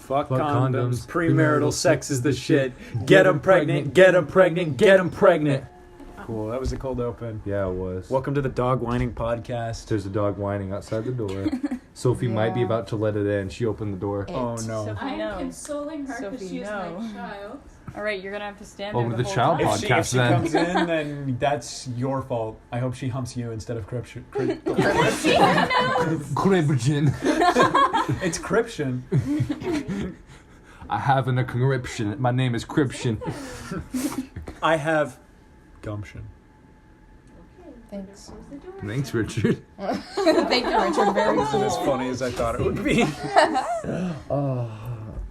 Fuck condoms. Premarital sex is the shit. Get 'em pregnant. Get 'em pregnant. Get 'em pregnant. Cool. That was a cold open. Yeah, it was. Welcome to the Dog Whining Podcast. There's a dog whining outside the door. Sophie might be about to let it in. She opened the door. Oh no. Sophie, I'm no. consoling her because Sophie, she's no. my child. All right, you're gonna have to stand Over there the whole child time. podcast. If she then. comes in, then that's your fault. I hope she humps you instead of Cription. Cribgen. It's Cription. I have an encryption. My name is Cription. I have gumption. Thanks. Thanks, Richard. Thank you, Richard. Very Wasn't as cool. funny as I thought it would be.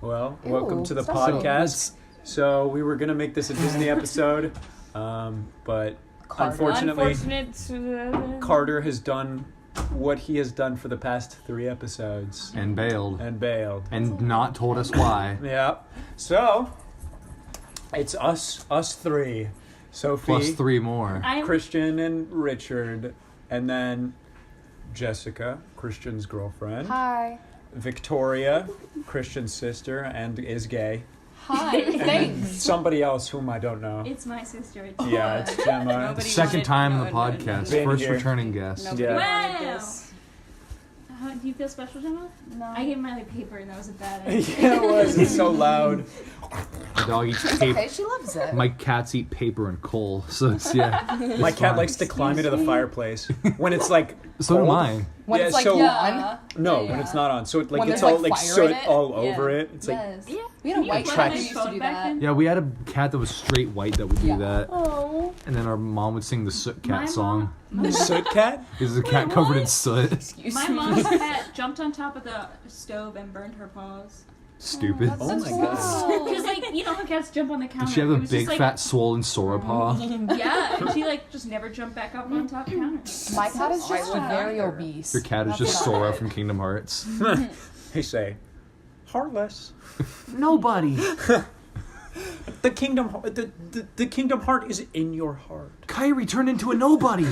Well, welcome to the stop. podcast. So we were gonna make this a Disney episode, but unfortunately, Carter has done what he has done for the past 3 episodes And bailed. And not told us why. Yeah. So it's us 3. Sophie, Plus 3 more. Christian, and Richard, and then Jessica, Christian's girlfriend. Hi. Victoria, Christian's sister, and is gay. Hi. And Thanks. somebody else whom I don't know. It's my sister. Yeah, it's Gemma. Nobody Second wanted- time in no the one wanted podcast. Been First here. returning guest. Nobody Yeah. wanted Wow. this. Do you feel special, Gemma? No. I gave Miley paper and that was a bad idea. Yeah, it was. It's so loud. My dog eats It's paper. okay, she loves it. My cats eat paper and coal. So it's, yeah. My cat fine. likes to climb into the fireplace when it's like. So do cold. mine. when yeah, it's like so- on. No, Yeah. when it's not on. So it like When it's there's, all like, like fire soot in it? all Yeah. over it. It's like Yes. Yeah. We had a Can white you cat plug who my used to phone do back that. in? Yeah, we had a cat that was straight white that would do Yeah. that. Oh. And then our mom would sing the Soot Cat My song. the soot cat. Is a cat covered in what? soot. Excuse My me. mom's cat jumped on top of the stove and burned her paws. Stupid. That's Oh so my God. cool. Because, like, you know how cats jump on the counter. Did she have It a was big, just, like, fat, swollen sauropod? Yeah, and she, like, just never jumped back up on top of the counter. My cat is just Wow. very obese. Your cat is That's just about Sora it. from Kingdom Hearts. They say, heartless. Nobody. The kingdom heart is in your heart. Kyrie turned into a nobody.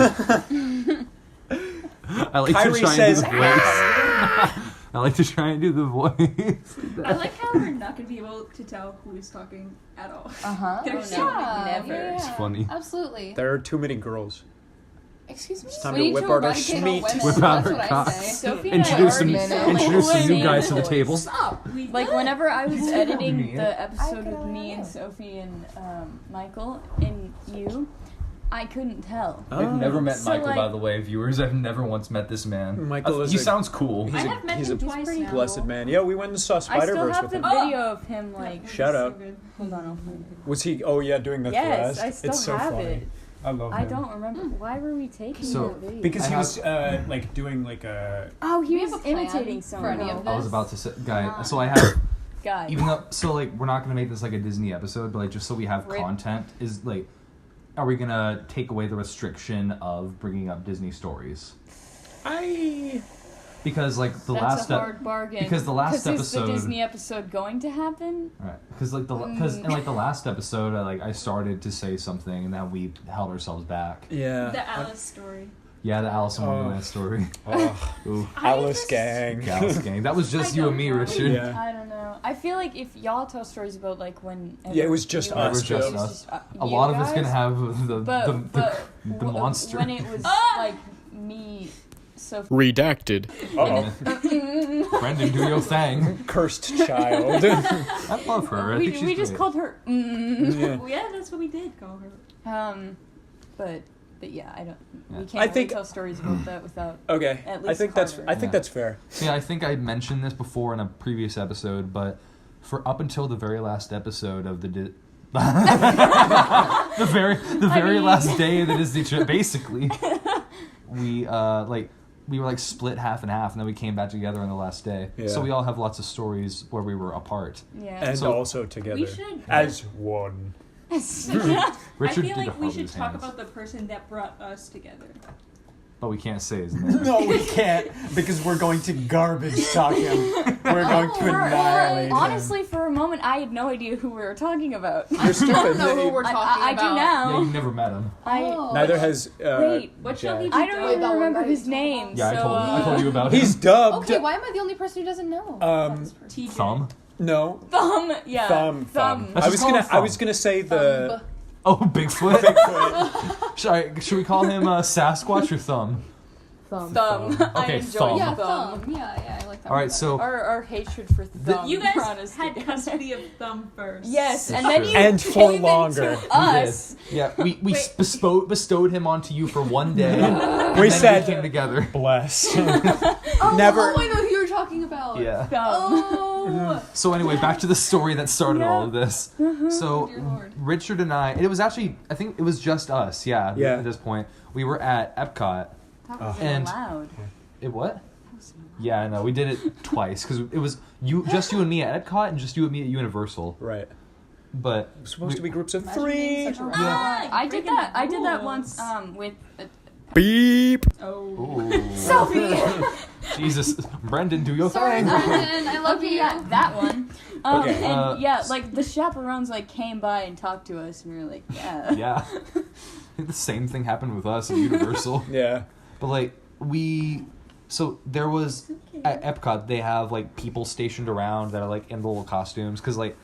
I like Kyrie to try says, and do the voice. I like to try and do the voice. I like how we're not going to be able to tell who is talking at all. Uh-huh. There's Oh, so no. many. Never. Yeah, It's funny. Absolutely. There are too many girls. Excuse me? time We to need whip to out our eradicate all schmeat. women. Whip out That's our what I cocks. say. Sophie and I Introduce already some- sound like introduce some new same guys to the voice. table. Stop. Like whenever I was editing Me. the episode I with could me and allow. Sophie and Michael and you, I couldn't tell. I've never met So, Michael, like- by the way, viewers. I've never once met this man. Michael is he a- sounds cool. I have met he's him a twice now. Blessed man. Yeah, we went and saw I still Spider-Verse have with the him. video of him like. Shout So out. good. Hold on, I'll find it. Was he? Oh yeah, doing the Yes, thrust. I still it's so have funny. it. I love him. I don't remember. Why were we taking So- that video? Because I he have- was like doing like a. Oh, he We was have a plan imitating for someone. any of I was this. about to say, guy. So I have, Guy. even though, so like, we're not gonna make this like a Disney episode, but like, just so we have Rip. content, is like, are we gonna take away the restriction of bringing up Disney stories? Because like the That's last a hard bargain. because the last Is the episode- Disney episode going to happen? Right, because like because in like the last episode, I started to say something and then we held ourselves back. Yeah. The Alice story. Yeah, the Alice in Wonderland story. Oh, Ooh, Alice gang. Alice gang. That was just I you and don't me, know. Richard. Yeah. I don't know. I feel like if y'all tell stories about like when Yeah, it was just you us, guys- It was just it was us. just, A you lot of it's guys, gonna have the but monster. when it was like me, Sophie. Redacted. Uh-oh. Brendan, do your thing. Cursed child. I love her. I we think she's we just great. called her. Yeah. Well, yeah, that's what we did call her. But yeah, I don't. Yeah. We I can't really think- tell stories about that without. Okay. At I least think that's. Carter. I think Yeah. that's fair. Yeah, I think I mentioned this before in a previous episode, but for up until the very last episode of the the very last day of the Disney trip, basically, we we were like split half and half, and then we came back together on the last day. Yeah. So we all have lots of stories where we were apart. Yeah. And So- also together. We should. As one. I Richard feel did like a we hug should with his talk hands. about the person that brought us together. But we can't say his name. No, we can't because we're going to garbage talk him. We're going to annihilate him. Honestly, for a moment, I had no idea who we were talking about. You're stupid. I don't know who we're talking I about. do now. Yeah, you've never met him. Neither has. Wait, what shall Jack. we I don't Wait, even that one remember guy his you told name. Yeah, so, I told you about him. He's dubbed. Okay, why am I the only person who doesn't know? TJ. Thumb. No. Thumb. Yeah. Thumb. Let's just call him I was gonna say the Oh, Bigfoot. Bigfoot. Should we call him Sasquatch or Thumb? Thumb. I Okay, enjoy thumb. Yeah, thumb. thumb. Yeah, I like that. All right, so Our hatred for thumb. You guys brought us had together. custody of Thumb first. Yes, That's and then true. you And for came longer. into we us. did. Yeah, we Wait. bestowed him onto you for one day. and We then said- we came together. Bless. Oh, Never- Oh, I know who you're talking about. Yeah. Thumb. Oh. So anyway, back to the story that started all of this. So Dear Lord. Richard and I, it was actually, I think it was just us. Yeah. Yeah. At this point, we were at Epcot. That was And- loud. It what? Yeah, I know. We did it twice because it was you and me at Epcot and just you and me at Universal. Right. But It's supposed to be groups of Imagine 3. being such a Yeah. I did that. I did that rules. once. With. Beep. Oh. ooh, Sophie. Jesus, Brendan, do your Sorry, thing. Brendan. I love Okay, you. yeah, that one. Okay. And like the chaperones came by and talked to us, and we were like, yeah. Yeah. I think the same thing happened with us at Universal. Yeah. But so there was at Epcot they have people stationed around that are in the little costumes because like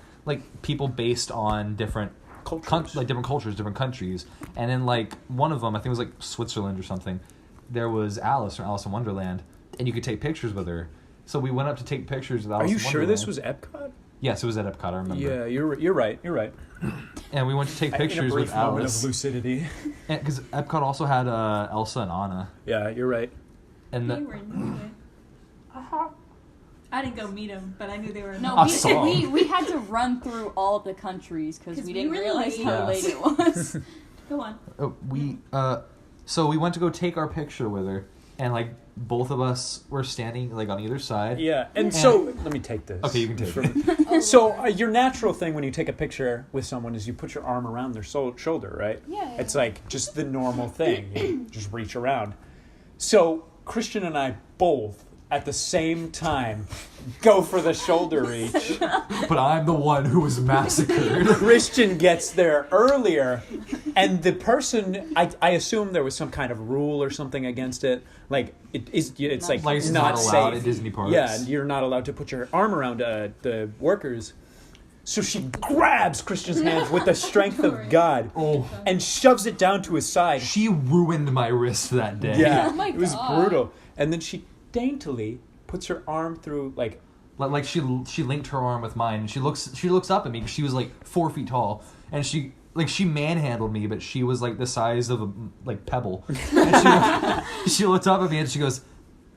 people based on different Cultures. different cultures, different countries, and then one of them I think was Switzerland or something. There was Alice from Alice in Wonderland, and you could take pictures with her. So we went up to take pictures with Alice. Are you in sure this Wonderland. was Epcot? Yes, it was at Epcot. I remember. Yeah, you're right. You're right. And we went to take In pictures a brief with moment Alice of lucidity. because Epcot also had Elsa and Anna, Yeah, you're right. and They the, were new. I didn't go meet them, but I knew they were. No, I saw we had to run through all of the countries because 'Cause we we didn't were realize late. how Yeah. late it was. Go on. so we went to go take our picture with her, and both of us were standing on either side. Yeah, and so let me take this. Okay, you can take it. So your natural thing when you take a picture with someone is you put your arm around their shoulder, right? Yeah. It's just the normal thing. You just reach around. So Christian and I both at the same time go for the shoulder reach. But I'm the one who was massacred. Christian gets there earlier, and the person I assume there was some kind of rule or something against it. It's Like it's not not allowed safe at Disney parks. Yeah, you're not allowed to put your arm around the workers. So she grabs Christian's hands with the strength of God Oh, and shoves it down to his side. she ruined my wrist that day. Yeah, Oh my it was God. brutal. And then she daintily puts her arm through Like she linked her arm with mine, and she looks up at me because she was 4 feet tall, and she manhandled me, but she was the size of a pebble. And she looked up at me and she goes,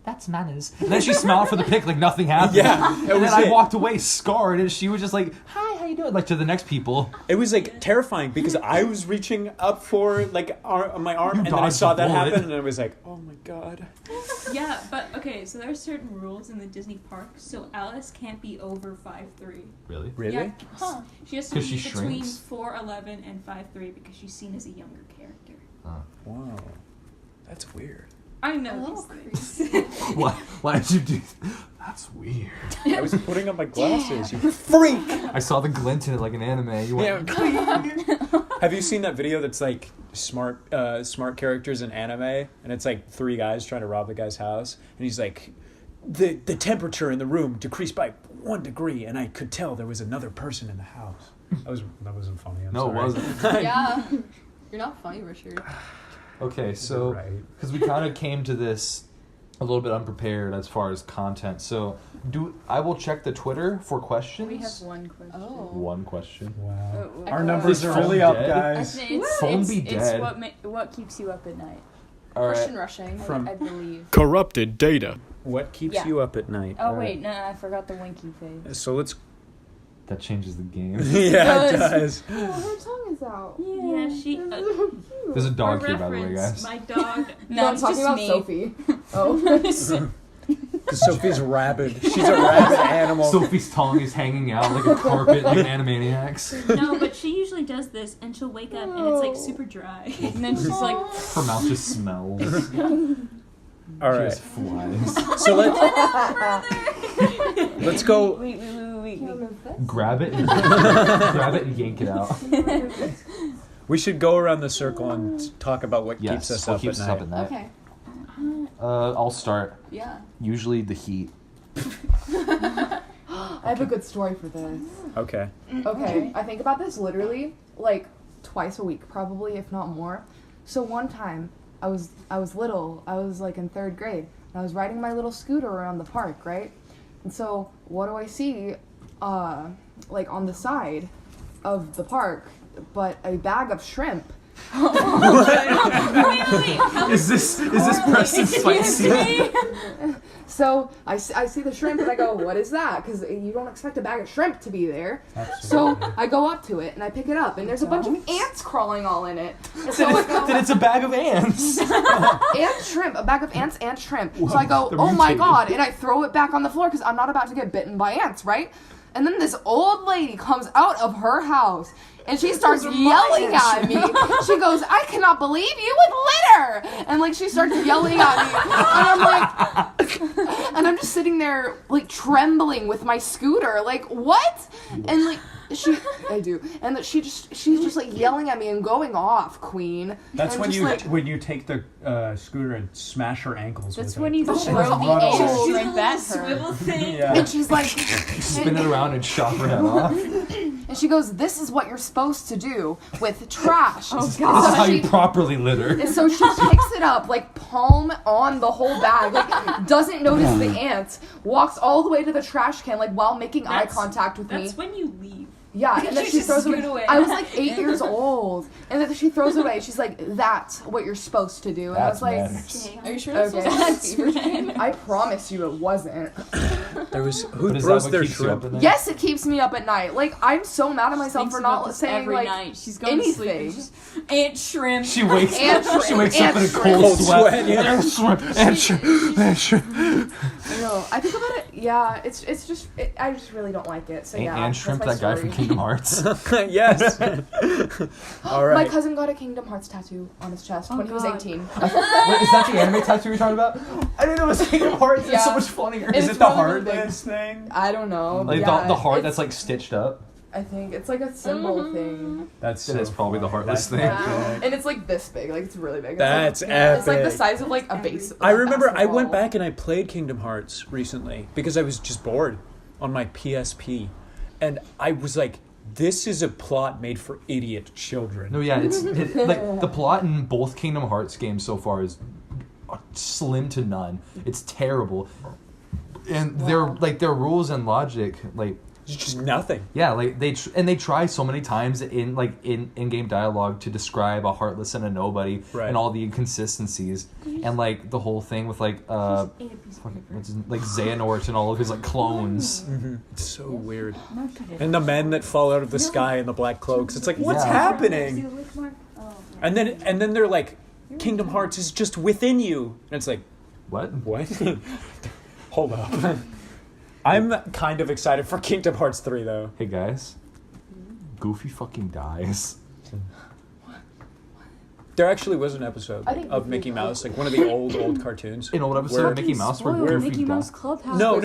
"That's manners." And then she smiled for the pic like nothing happened. Yeah, it and was then I it. walked away scarred, and she was just like, "Hi, how you doing?" To the next people. It was terrifying because I was reaching up for my arm, You and then I dodged saw a that bullet. happen, and I was like, "Oh my God!" Yeah, but okay, so there are certain rules in the Disney parks. So Alice can't be over 5'3". Really? Really? Yeah. Huh. She has to 'Cause be she between shrinks? 4'11" and 5'3" because she's seen as a younger character. Wow, that's weird. I A know little these things. Why did you do? That's weird. I was putting up my glasses. You freak! I saw the glint in it like an anime. You went, Have you seen that video that's smart characters in anime, and it's 3 guys trying to rob the guy's house, and he's like, the temperature in the room decreased by 1 degree, and I could tell there was another person in the house. That wasn't funny. I'm No, it sorry. wasn't. Yeah. You're not funny, Richard. Okay, so Right. because we kind of came to this a little bit unprepared as far as content, so I will check the Twitter for questions. We have one question. Oh. One question. Wow. Oh, Our oh. numbers Is are phone really up, dead? guys. Phone be it's dead. what keeps you up at night, All right. Question rushing. From- I believe. Corrupted data. What keeps Yeah. you up at night? Oh wait, no, I forgot the winky face. So let's. That changes the game. Yeah, it does. Oh, her tongue is out. Yeah, she. There's a For dog here, by the way, reference, guys. my dog. No, I'm it's talking just about me. Sophie. Oh. Because Sophie's rabid. She's a rabid animal. Sophie's tongue is hanging out like a carpet like an Animaniacs. No, but she usually does this, and she'll wake up and it's super dry. And then she's like, Her mouth just smells. All She right. just flies. So let's go. wait. Grab it and yank it out. We should go around the circle and talk about what Yes, keeps us what up keeps at us night. up at night. Okay. I'll start. Yeah. Usually the heat. I have a good story for this. Okay. Okay, I think about this literally like twice a week, probably, if not more. So one time, I was little. I was like in 3rd grade. And I was riding my little scooter around the park, right? And so what do I see, like on the side of the park, but a bag of shrimp. Wait. Is this Preston's fight scene? So I see the shrimp and I go, what is that? Because you don't expect a bag of shrimp to be there. So I go up to it and I pick it up and there's a bunch of ants crawling all in it. And so I go, Then it's a bag of ants. and shrimp, a bag of ants and shrimp. So I go, oh my god, and I throw it back on the floor because I'm not about to get bitten by ants, right? And then this old lady comes out of her house and she starts yelling at me. She goes, I cannot believe you with litter! And like she starts yelling at me. And I'm like, and I'm just sitting there like trembling with my scooter. Like, what? And like, I do. And that she's just like yelling at me and going off, queen. That's And when just, you like, when you take the scooter and smash her ankles. That's with when it. you throw Oh, the run ant over. shrimp at her. Swivel thing. Yeah. and she's like, Spin it around and chop her head off. and she goes, this is what you're supposed to do with trash. Oh This is how you she, properly litter. and so she picks it up, like palm on the whole bag, like doesn't notice the ants, walks all the way to the trash can, like while making eye contact with me. That's when you leave. Yeah, and then You she just throws it scoot away. away. I was like 8 years old, and then she throws it away. She's like, "That's what you're supposed to do." And That's I was manners. like, Are you sure that's "Okay." supposed to be I promise you, it wasn't. There was who But is throws that what their keeps you up shrimp? at night? Yes, it keeps me up at night. Like I'm so mad at myself Thinks for about not this saying every like night. She's going to sleep and anything. just ant shrimp. She wakes And up. She wakes and up in a shrimp. cold Cold sweat. sweat, yeah. And shrimp. And shrimp. And shrimp. No, I think about it. Yeah, it's just I just really don't like it. So yeah, And that's shrimp, my that guy from story. Kingdom Hearts. Yes. All right. My cousin got a Kingdom Hearts tattoo on his chest Oh, when he was God. 18. Wait, is that the anime tattoo you're talking about? I didn't know it was Kingdom Hearts. Yeah. It's so much funnier. It's Is it the really, really big. heartless thing? I don't know. Like yeah, the heart it's- that's like stitched up. I think it's like a symbol thing. That's It is probably the funny. heartless That's thing. epic. And it's like this big, like it's really big. It's That's like, epic. It's like the size of like a base. I remember I basketball. went back and I played Kingdom Hearts recently because I was just bored on my PSP. And I was like, this is a plot made for idiot children. No, yeah, like the plot in both Kingdom Hearts games so far is slim to none. It's terrible, and their rules and logic, like It's just nothing. yeah, like they try so many times in game dialogue to describe a heartless and a nobody Right. and all the inconsistencies and like the whole thing with like like Xehanort and all of his like clones. It's so weird. And the men that fall out of the sky in the black cloaks. It's like, what's Yeah. happening? And then they're like, Kingdom Hearts is just within you. And it's like, What? what? Hold up. I'm kind of excited for Kingdom Hearts 3 though. Hey guys, Goofy fucking dies. There actually was an episode I think of Goofy Mickey was- Mouse, like one of the old cartoons. An old episode Where- of Mickey Mouse where Spoiled Goofy Mickey dies. Mouse Clubhouse. No.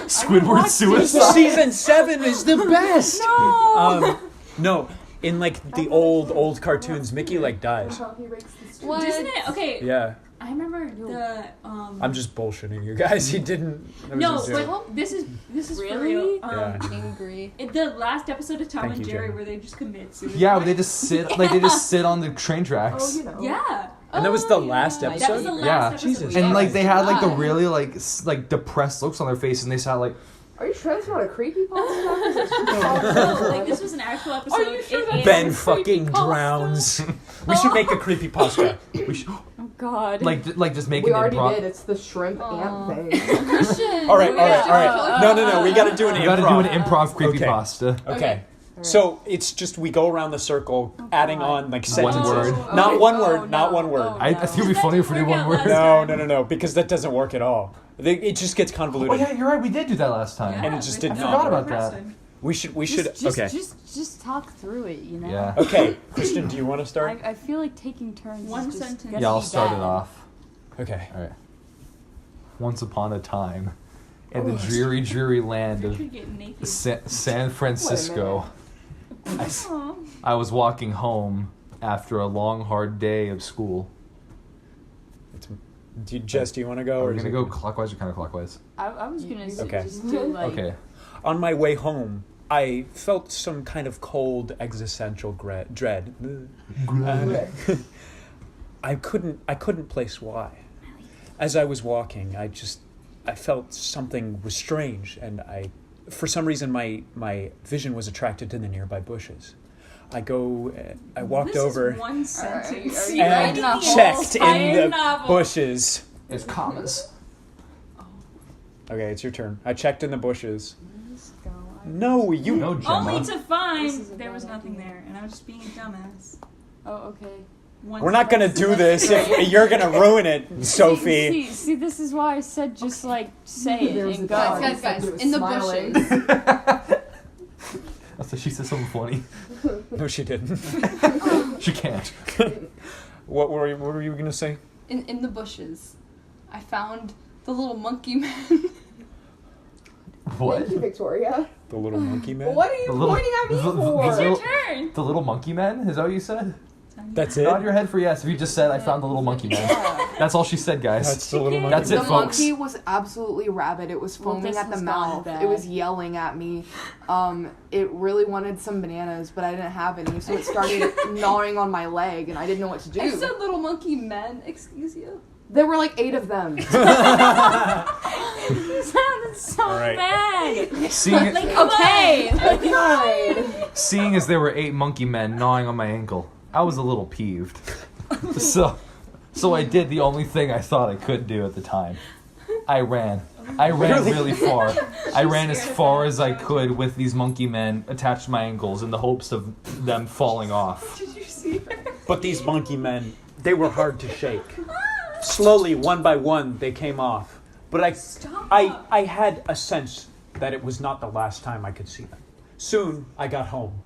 Squidward suicide. Season 7 is the best. No. No, in like the old cartoons, Mickey like dies. He rakes the street. What? Isn't it? Okay. Yeah, I remember the I'm just bullshitting you guys. He didn't. It was No, a zoo. but this is for Really? real. Yeah. Angry. In the last episode of Tom Thank and you, Jerry Jenny. where they just commit suicide. Yeah, they just sit on the train tracks. Oh, you know. Yeah. And that was the last yeah. episode. That was the last Yeah. episode. Jesus. And like they had like the God. really like depressed looks on their face, and they sound like Are you sure that's not a creepypasta? No, like this was an actual episode. Are you sure that's Ben a fucking creepypasta? drowns. We should make a creepypasta. we should Oh God. like just make We an already improv. did. It's the shrimp Aw. ant thing. Christian. All right. No. We gotta do an We gotta do improv. an improv creepypasta. Okay. So it's just we go around the circle, adding God. on like One sentences. word. Not Oh, one oh, word. Not no. one word. Oh, I think it'd be That funny if we didn't did work one out word. last No, because that doesn't work at all. It just gets convoluted. Oh yeah, you're right. We did do that last time. And it just we did did not. I forgot about that. Preston. We should. Just, Okay. Just talk through it, you know. Yeah. Okay, Kristen, do you want to start? I feel like taking turns. One is just sentence. gonna Yeah, I'll be start it bad. off. Okay. All right. Once upon a time, in the Oh. dreary land of Richard getting naked. San Francisco, I was walking home after a long, hard day of school. It's Jess, do you want to go? Are we is gonna it- go clockwise or counterclockwise? I was gonna Okay. just do like. Okay. On my way home, I felt some kind of cold existential dread. I couldn't place why. As I was walking, I felt something was strange, and for some reason my vision was attracted to the nearby bushes. I walked over Is one sentence. Are you and writing a whole checked in entire the novel? bushes. It's commas. Okay, it's your turn. I checked in the bushes. Let's go. No, you. No, Gemma. Only to find This is a there was bad nothing idea. there, and I was just being a dumbass. Oh, okay. We're not gonna do this if you're gonna ruin it, Sophie. See, this is why I said just like say it There was and a go. dog. Guys, It was in the smiling. bushes. So she said something funny. No, she didn't. She can't. What were you gonna say? In the bushes, I found the little monkey man. What? Thank you, Victoria. The little monkey man. What are you The little- pointing at me the- for? It's your little- turn. The little monkey man? Is that what you said? That's it. Nod your head for yes. If you just said I found the little monkey man. That's all she said, guys. That's the little monkey. That's it, The folks. monkey was absolutely rabid. It was Well, foaming this at the has gone mouth. bad. It was yelling at me. It really wanted some bananas, but I didn't have any, so it started gnawing on my leg, and I didn't know what to I do. said little monkey men. Excuse you. There were like 8 of them. You sounded so All right. bad. Seeing, Okay. God. seeing as there were 8 monkey men gnawing on my ankle, I was a little peeved. So I did the only thing I thought I could do at the time. I ran. I ran really far. I ran as far as I could with these monkey men attached to my ankles in the hopes of them falling off. Did you see her? But these monkey men, they were hard to shake. Slowly, one by one, they came off. But I had a sense that it was not the last time I could see them. Soon, I got home.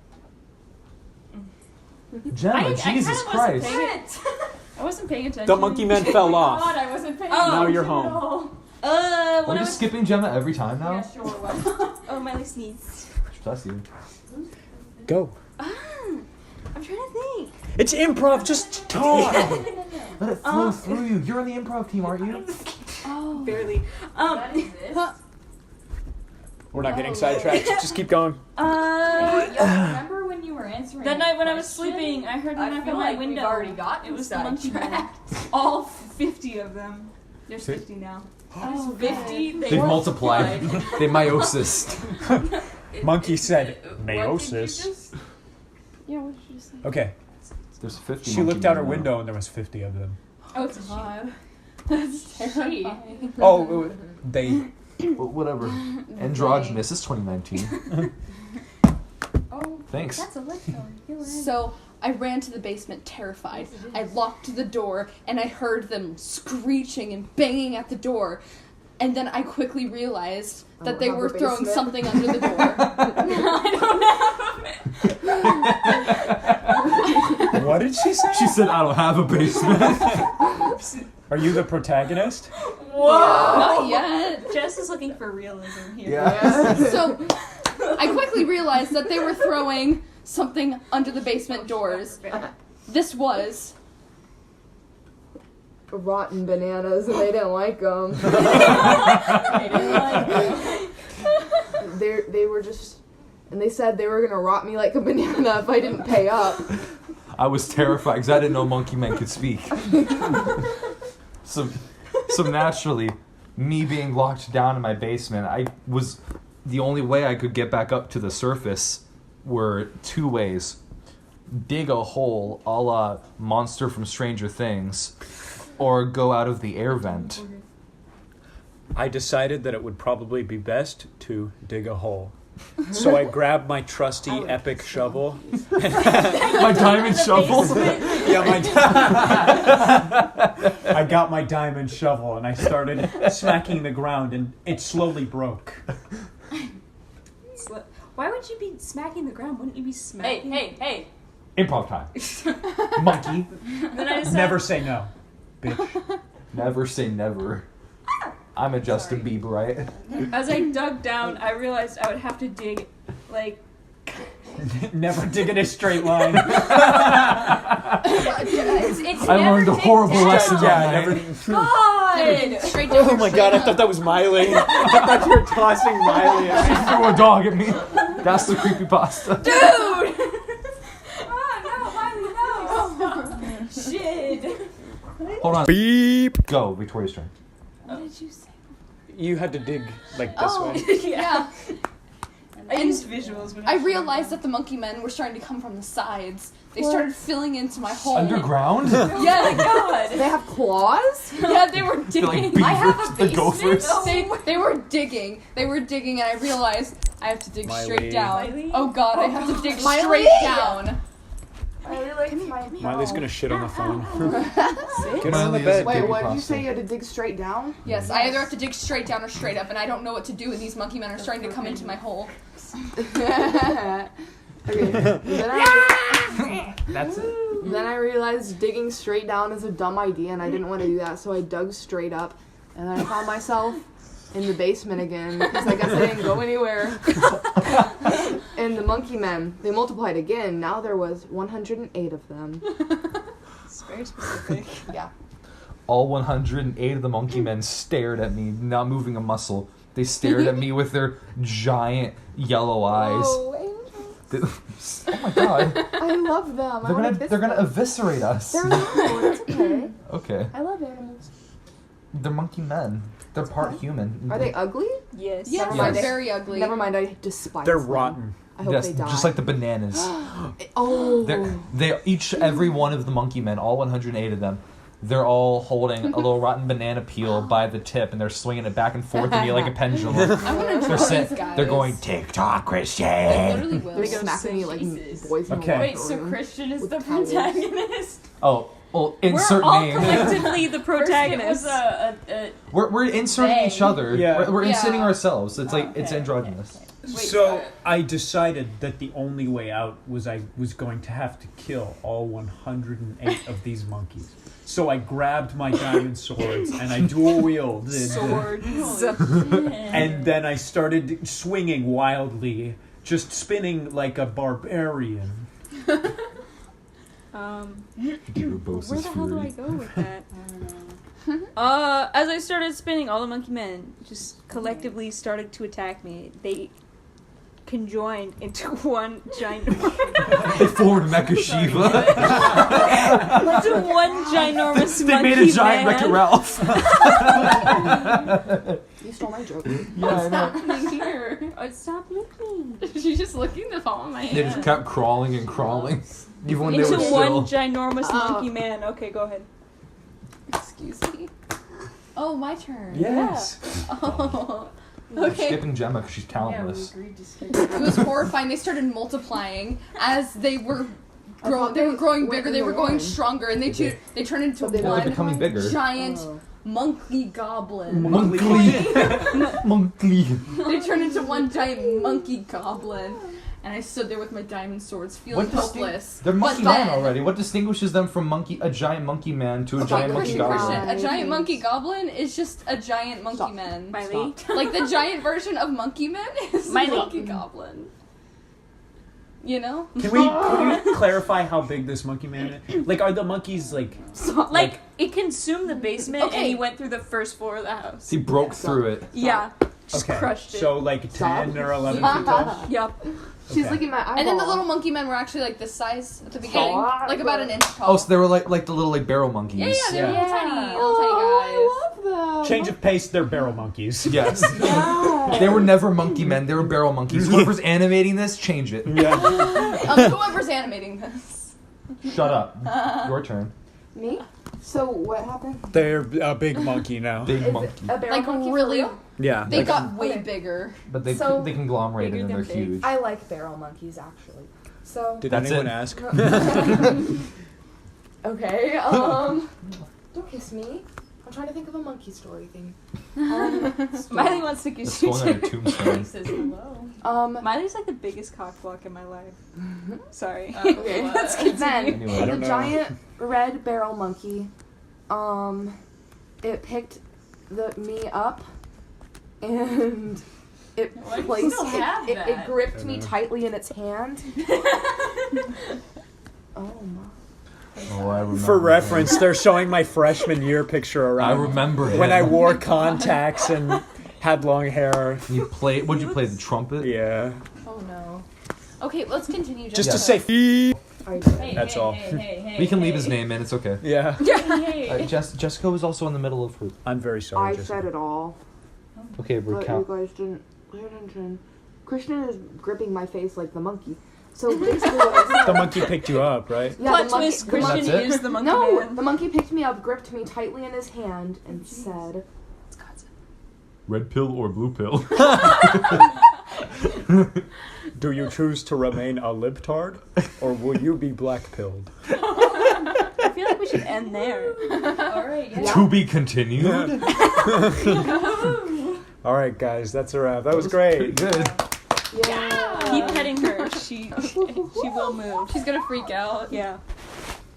Gemma, Jesus Christ. I wasn't paying attention. The monkey men fell God, off. I wasn't paying Oh. Now you're attention home. at all. Are we When I just was... skipping Gemma every time now? Yeah, sure. What? Oh, Miley sneezed. Bless you. Go. I'm trying to think. It's improv, just talk. Let it flow through you. You're on the improv team, aren't you? Oh. Barely. We're not getting sidetracked. Just keep going. Remember when you were answering That night when I was question? sleeping, I heard I them knock feel on my like we've window. already gotten It was the monkey man. sidetracked. All 50 of them. There's See? 50 now. Oh, There's 50. God. They've multiplied. They meiosis. Monkey said, What did you meiosis. just- Yeah, what did you say? Okay. There's 50. She monkey looked out her men now. window and there was 50 of them. Oh, it's a she. God. That's terrifying. Oh, they. Well, whatever. Androgynous is 2019. Oh, Thanks. that's a lectern. So I ran to the basement terrified. I locked the door and I heard them screeching and banging at the door. And then I quickly realized that they have were a throwing basement. something under the door. What did she say? She said, I don't have a basement. Are you the protagonist? Whoa! Not yet. Jess is looking for realism here. Yeah. So I quickly realized that they were throwing something under the basement doors. This was Rotten bananas, and they didn't like them. They were just, and they said they were gonna rot me like a banana if I didn't pay up. I was terrified because I didn't know monkey men could speak. So naturally, me being locked down in my basement, the only way I could get back up to the surface were 2 ways. Dig a hole a la Monster from Stranger Things, or go out of the air vent. I decided that it would probably be best to dig a hole. So I grabbed my trusty epic shovel. My diamond shovel. Yeah, I got my diamond shovel and I started smacking the ground and it slowly broke. Why would you be smacking the ground? Wouldn't you be smacking? Hey. Improv time. Monkey. Then I decided, Never say no, bitch. Never say never. I'm a Justin Bieber, right? As I dug down, I realized I would have to dig, like, Never dig in a straight line. it's I learned a horrible lesson Yeah, that never. night. God! God! Straight down. Oh my god, I thought that was Miley. I thought you were tossing Miley at me. Threw a dog at me. That's the creepypasta. Dude! No, Shit! Hold on. Beep. Go, Victoria's turn. What did you say? You had to dig like this way. Yeah. I used visuals when I realized that the monkey men were starting to come from the sides. They started filling into my hole. Underground? Yeah, God! They have claws? yeah, they were They're like digging. beavers, I have a the gophers. They were digging. They were digging, and I realized I have to dig Miley. straight down. Miley? Oh God, I have to dig Miley? straight down. I really like my Miley's gonna shit on the phone. Get on the Miley is bed. a Wait, what did you creepypasta. say? You had to dig straight down? Yes, I either have to dig straight down or straight up, and I don't know what to do. And these monkey men are starting to come into my hole. Okay. That's it. Then I realized digging straight down is a dumb idea, and I didn't want to do that, so I dug straight up, and then I found myself in the basement again because I guess I didn't go anywhere. And the monkey men, they multiplied again. Now there was 108 of them. It's very specific. Yeah. All 108 of the monkey men stared at me, not moving a muscle. They stared at me with their giant yellow eyes. Oh, angels. Oh my god. I love them. They're gonna eviscerate us. They're no, that's okay. Okay. I love animals. They're monkey men. They're part human. Are they ugly? Yes. Yes, Never they're mind. very ugly. Never mind, I despise They're them. rotten. I hope Yes, they die. just like the bananas. Oh. They each, every one of the monkey men, all 108 of them, they're all holding a little rotten banana peel by the tip, and they're swinging it back and forth at me like a pendulum. I'm gonna draw They're, these guys. they're going TikTok, They Christian. literally will. They're smacking me like Jesus. boys in Okay. the Wait, locker so room. Christian is With the towels. protagonist? Oh, well, insert We're all name. collectively the First it was protagonist. a We're inserting They. each other. Yeah. We're inserting Yeah. ourselves. It's like Okay, it's androgynous. Wait, So I decided that the only way out was I was going to have to kill all 108 of these monkeys. So I grabbed my diamond swords and I dual wielded. swords. And then I started swinging wildly, just spinning like a barbarian. Where the hell do I go with that? As I started spinning, all the monkey men just collectively started to attack me. They conjoined into one giant. They formed Mecha Shiva. into one ginormous They monkey made a giant man. Wreck-It Ralph. You stole my joke. Yeah, I know. happening here? Oh, stop looking. She's just looking to fall on my They hand. just kept crawling and crawling, even when they Into were one still. ginormous monkey man. Okay, go ahead. Excuse me. Oh, my turn. Yes. Oh. We're Okay. skipping Gemma because she's talentless. It was horrifying. They started multiplying as they were they were growing bigger. They were going stronger, and they turned into They were one becoming bigger. giant monkey goblin. Monkey. They turned into one giant monkey goblin, and I stood there with my diamond swords, feeling helpless. They're monkey But men then- already. What distinguishes them from a giant monkey man to a giant monkey Christian, goblin? a giant monkey goblin is just a giant monkey man. Miley. Like the giant version of monkey men is a Miley. monkey goblin. You know? Can we clarify how big this monkey man is? Like, are the monkeys like? Like, it consumed the basement and Okay. he went through the first floor of the house. He broke through it. Yeah. Just crushed it. So like 10 or 11 feet tall. Yep. She's Okay. licking my eyeball. And then the little monkey men were actually like this size at the beginning, Stop. like about an inch tall. Oh, so they were like the little barrel monkeys. yeah, they were Yeah. little tiny guys. Oh, I love them. Change of pace, they're barrel monkeys. Yes. Yeah. They were never monkey men. They were barrel monkeys. Whoever's animating this, change it. Yeah. Whoever's animating this. Shut up. Your turn. Me? So what happened? They're a big monkey now. Big Is monkey. it a barrel Like monkey for really, real? Yeah. they got way Okay. bigger. But they So- they conglomerated Bigger and they're than big. huge. I like barrel monkeys actually. So Did That's anyone it. ask? okay. Don't kiss me. I'm trying to think of a monkey story thing. Miley wants to kiss It's you going on a too. tombstone. Says hello. Miley's Miley's like the biggest cockblock in my life. Sorry. okay. Let's Then Anyway. I the don't know. giant red barrel monkey, it picked me up, and it Why do you placed still have it that? gripped me I know. tightly in its hand. Oh my! Oh, I remember. For reference, they're showing my freshman year picture around. I remember when it. I wore contacts and had long hair. Would you play the trumpet? Yeah. Oh no. Okay, let's continue. Just Yeah. to say. Hey, That's hey, all. Hey, We can leave his name in. It's okay. Yeah. Hey. Jessica was also in the middle of her. I'm very sorry. I Jessica. said it all, Okay, but you recount. guys didn't pay attention. Christian is gripping my face like the monkey. So basically what I said... The monkey picked you up, right? Yeah, Plot the monkey, twist, the Christian That's it? is the monkey No, man. the monkey picked me up, gripped me tightly in his hand, and said, Red pill or blue pill? Do you choose to remain a libtard, or will you be black-pilled? I feel like we should end there. Alright, yeah. To be continued. All right, guys, that's a wrap. That was Pretty great. good. yeah. Keep petting her. She will move. She's gonna freak out. Yeah.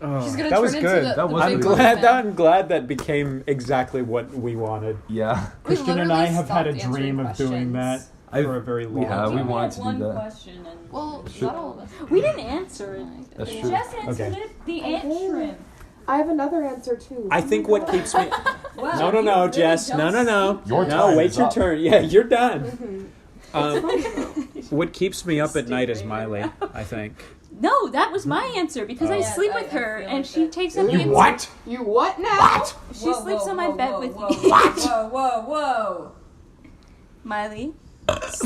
Oh, She's gonna that turn was into good. the, That the was big good. man. I'm glad that became exactly what we wanted. Yeah. We Christian and I literally have had a stopped answering dream of doing that questions. for a very long Yeah, time. we wanted to do one that. question and Well, Sure. not all of us. We didn't answer it. That's true. Jess answered Okay. it. The ant shrimp. I have another answer too. I think what keeps me... Wow, No, you really Jess. don't No. Your No, time wait is your up. turn. Yeah, you're done. Mm-hmm. What keeps me up at night is Miley, I think. No, that was my answer because I Oh. sleep Yeah, with I her feel and like she that. takes up You the What? You what now? She sleeps on my bed with me. Whoa. Miley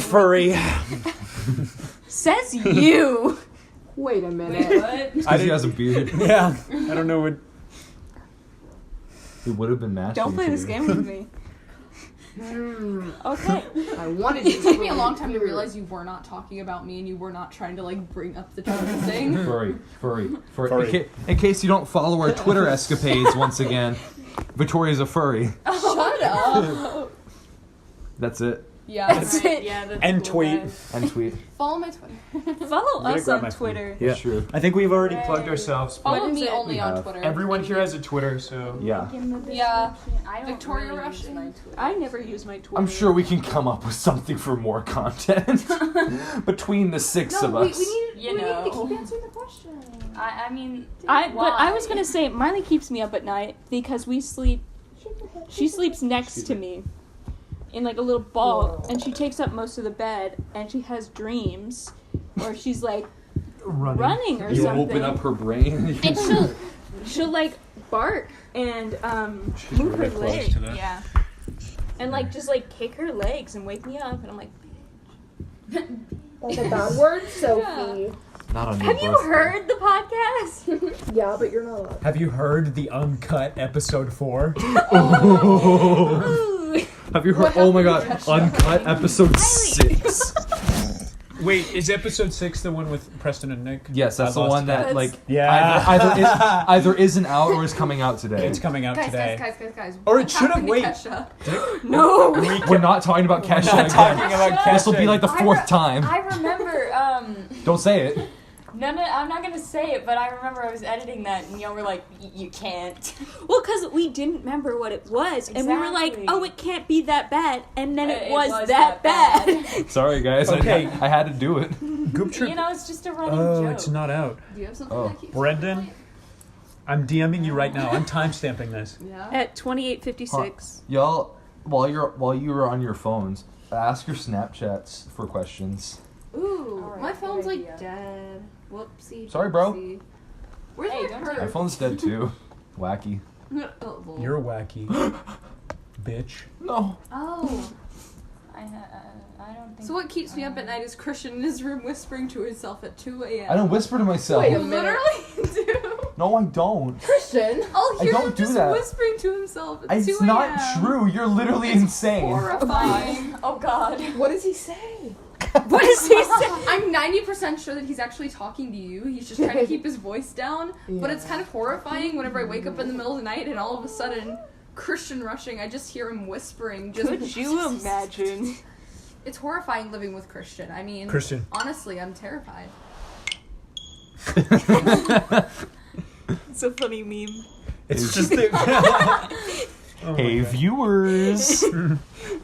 Furry. says you. Wait a Wait, minute. what? Because he has a beard. Yeah, I don't know what... It would have been matching. Don't play this game with me. Okay. I wanted you It to took me a long really time to hear. realize you were not talking about me and you were not trying to like bring up the trumpet thing. Furry. Furry. In case you don't follow our Twitter escapades once again, Victoria's a furry. Shut up. That's it. Yeah. That's it. Yeah, that's And cool, tweet. guys. And tweet. Follow my Twitter. Follow I'm gonna us grab on my phone. Twitter. Yeah. Sure. I think we've already plugged ourselves. but Follow is me it? only We on have. Twitter. Everyone here has a Twitter, so... Yeah. Yeah. I don't Victoria really Rush. use my Twitter. I never use my Twitter. I'm sure we can come up with something for more content between the six of No, us. we need You we need to know. keep answering the question. I mean, But I was why? gonna say Miley keeps me up at night because we sleep. She sleeps next to me, in like a little ball, and she takes up most of the bed, and she has dreams, where she's like running or You something. open up her brain. and she'll like bark and move her legs, Yeah. and like just like kick her legs and wake me up, and I'm like, That's a bad word, Sophie. Not on your have you birthday. heard the podcast? Yeah, but you're not allowed. Have you heard the uncut episode 4? Ooh. Have you heard? Oh my god, uncut episode 6. Wait, is episode 6 the one with Preston and Nick? Yes, that's I the lost one that count. like Yeah. either isn't out or is coming out today. It's coming out today. Guys. Or it What should have- happened to wait. Kesha? No. We're not talking about Kesha Not talking again. about This will be like the I 4th time. I remember, Don't say it. no, I'm not gonna say it, but I remember I was editing that and y'all were like, you can't. Well, because we didn't remember what it was, and we were like, Exactly. "Oh, it can't be that bad," and then it It was was that that bad. Sorry guys, Okay. I had to do it. Goop Trip. You know, it's just a running Oh, joke. it's not out. Do you have something Oh. that keeps Brendan, I'm DMing you right now. I'm timestamping this. Yeah. At 28:56. Y'all, while you were on your phones, ask your Snapchats for questions. Ooh, Alright, my good phone's like idea. dead. Whoopsie. Sorry, bro. doopsie. Where's Hey, my don't My purse? phone's dead too. Wacky. Oh, lol. You're wacky. Bitch. No. Oh. I don't think. So what keeps me up at night is Christian in his room whispering to himself at 2 a.m. I don't whisper to myself. Wait You a minute. literally do. No, I don't. Christian. I'll I hear don't him do just that. whispering to himself at 2 a.m. It's not true. You're literally insane. Horrifying. Oh God. What does he say? What does he say? I'm 90% sure that he's actually talking to you. He's just trying to keep his voice down. But it's Yeah. kind of horrifying whenever I wake up in the middle of the night and all of a sudden, Christian rushing, I just hear him whispering. Just Could you imagine? It's horrifying living with Christian. I mean, Christian. honestly, I'm terrified. It's a funny meme. It's It's- just Hey viewers,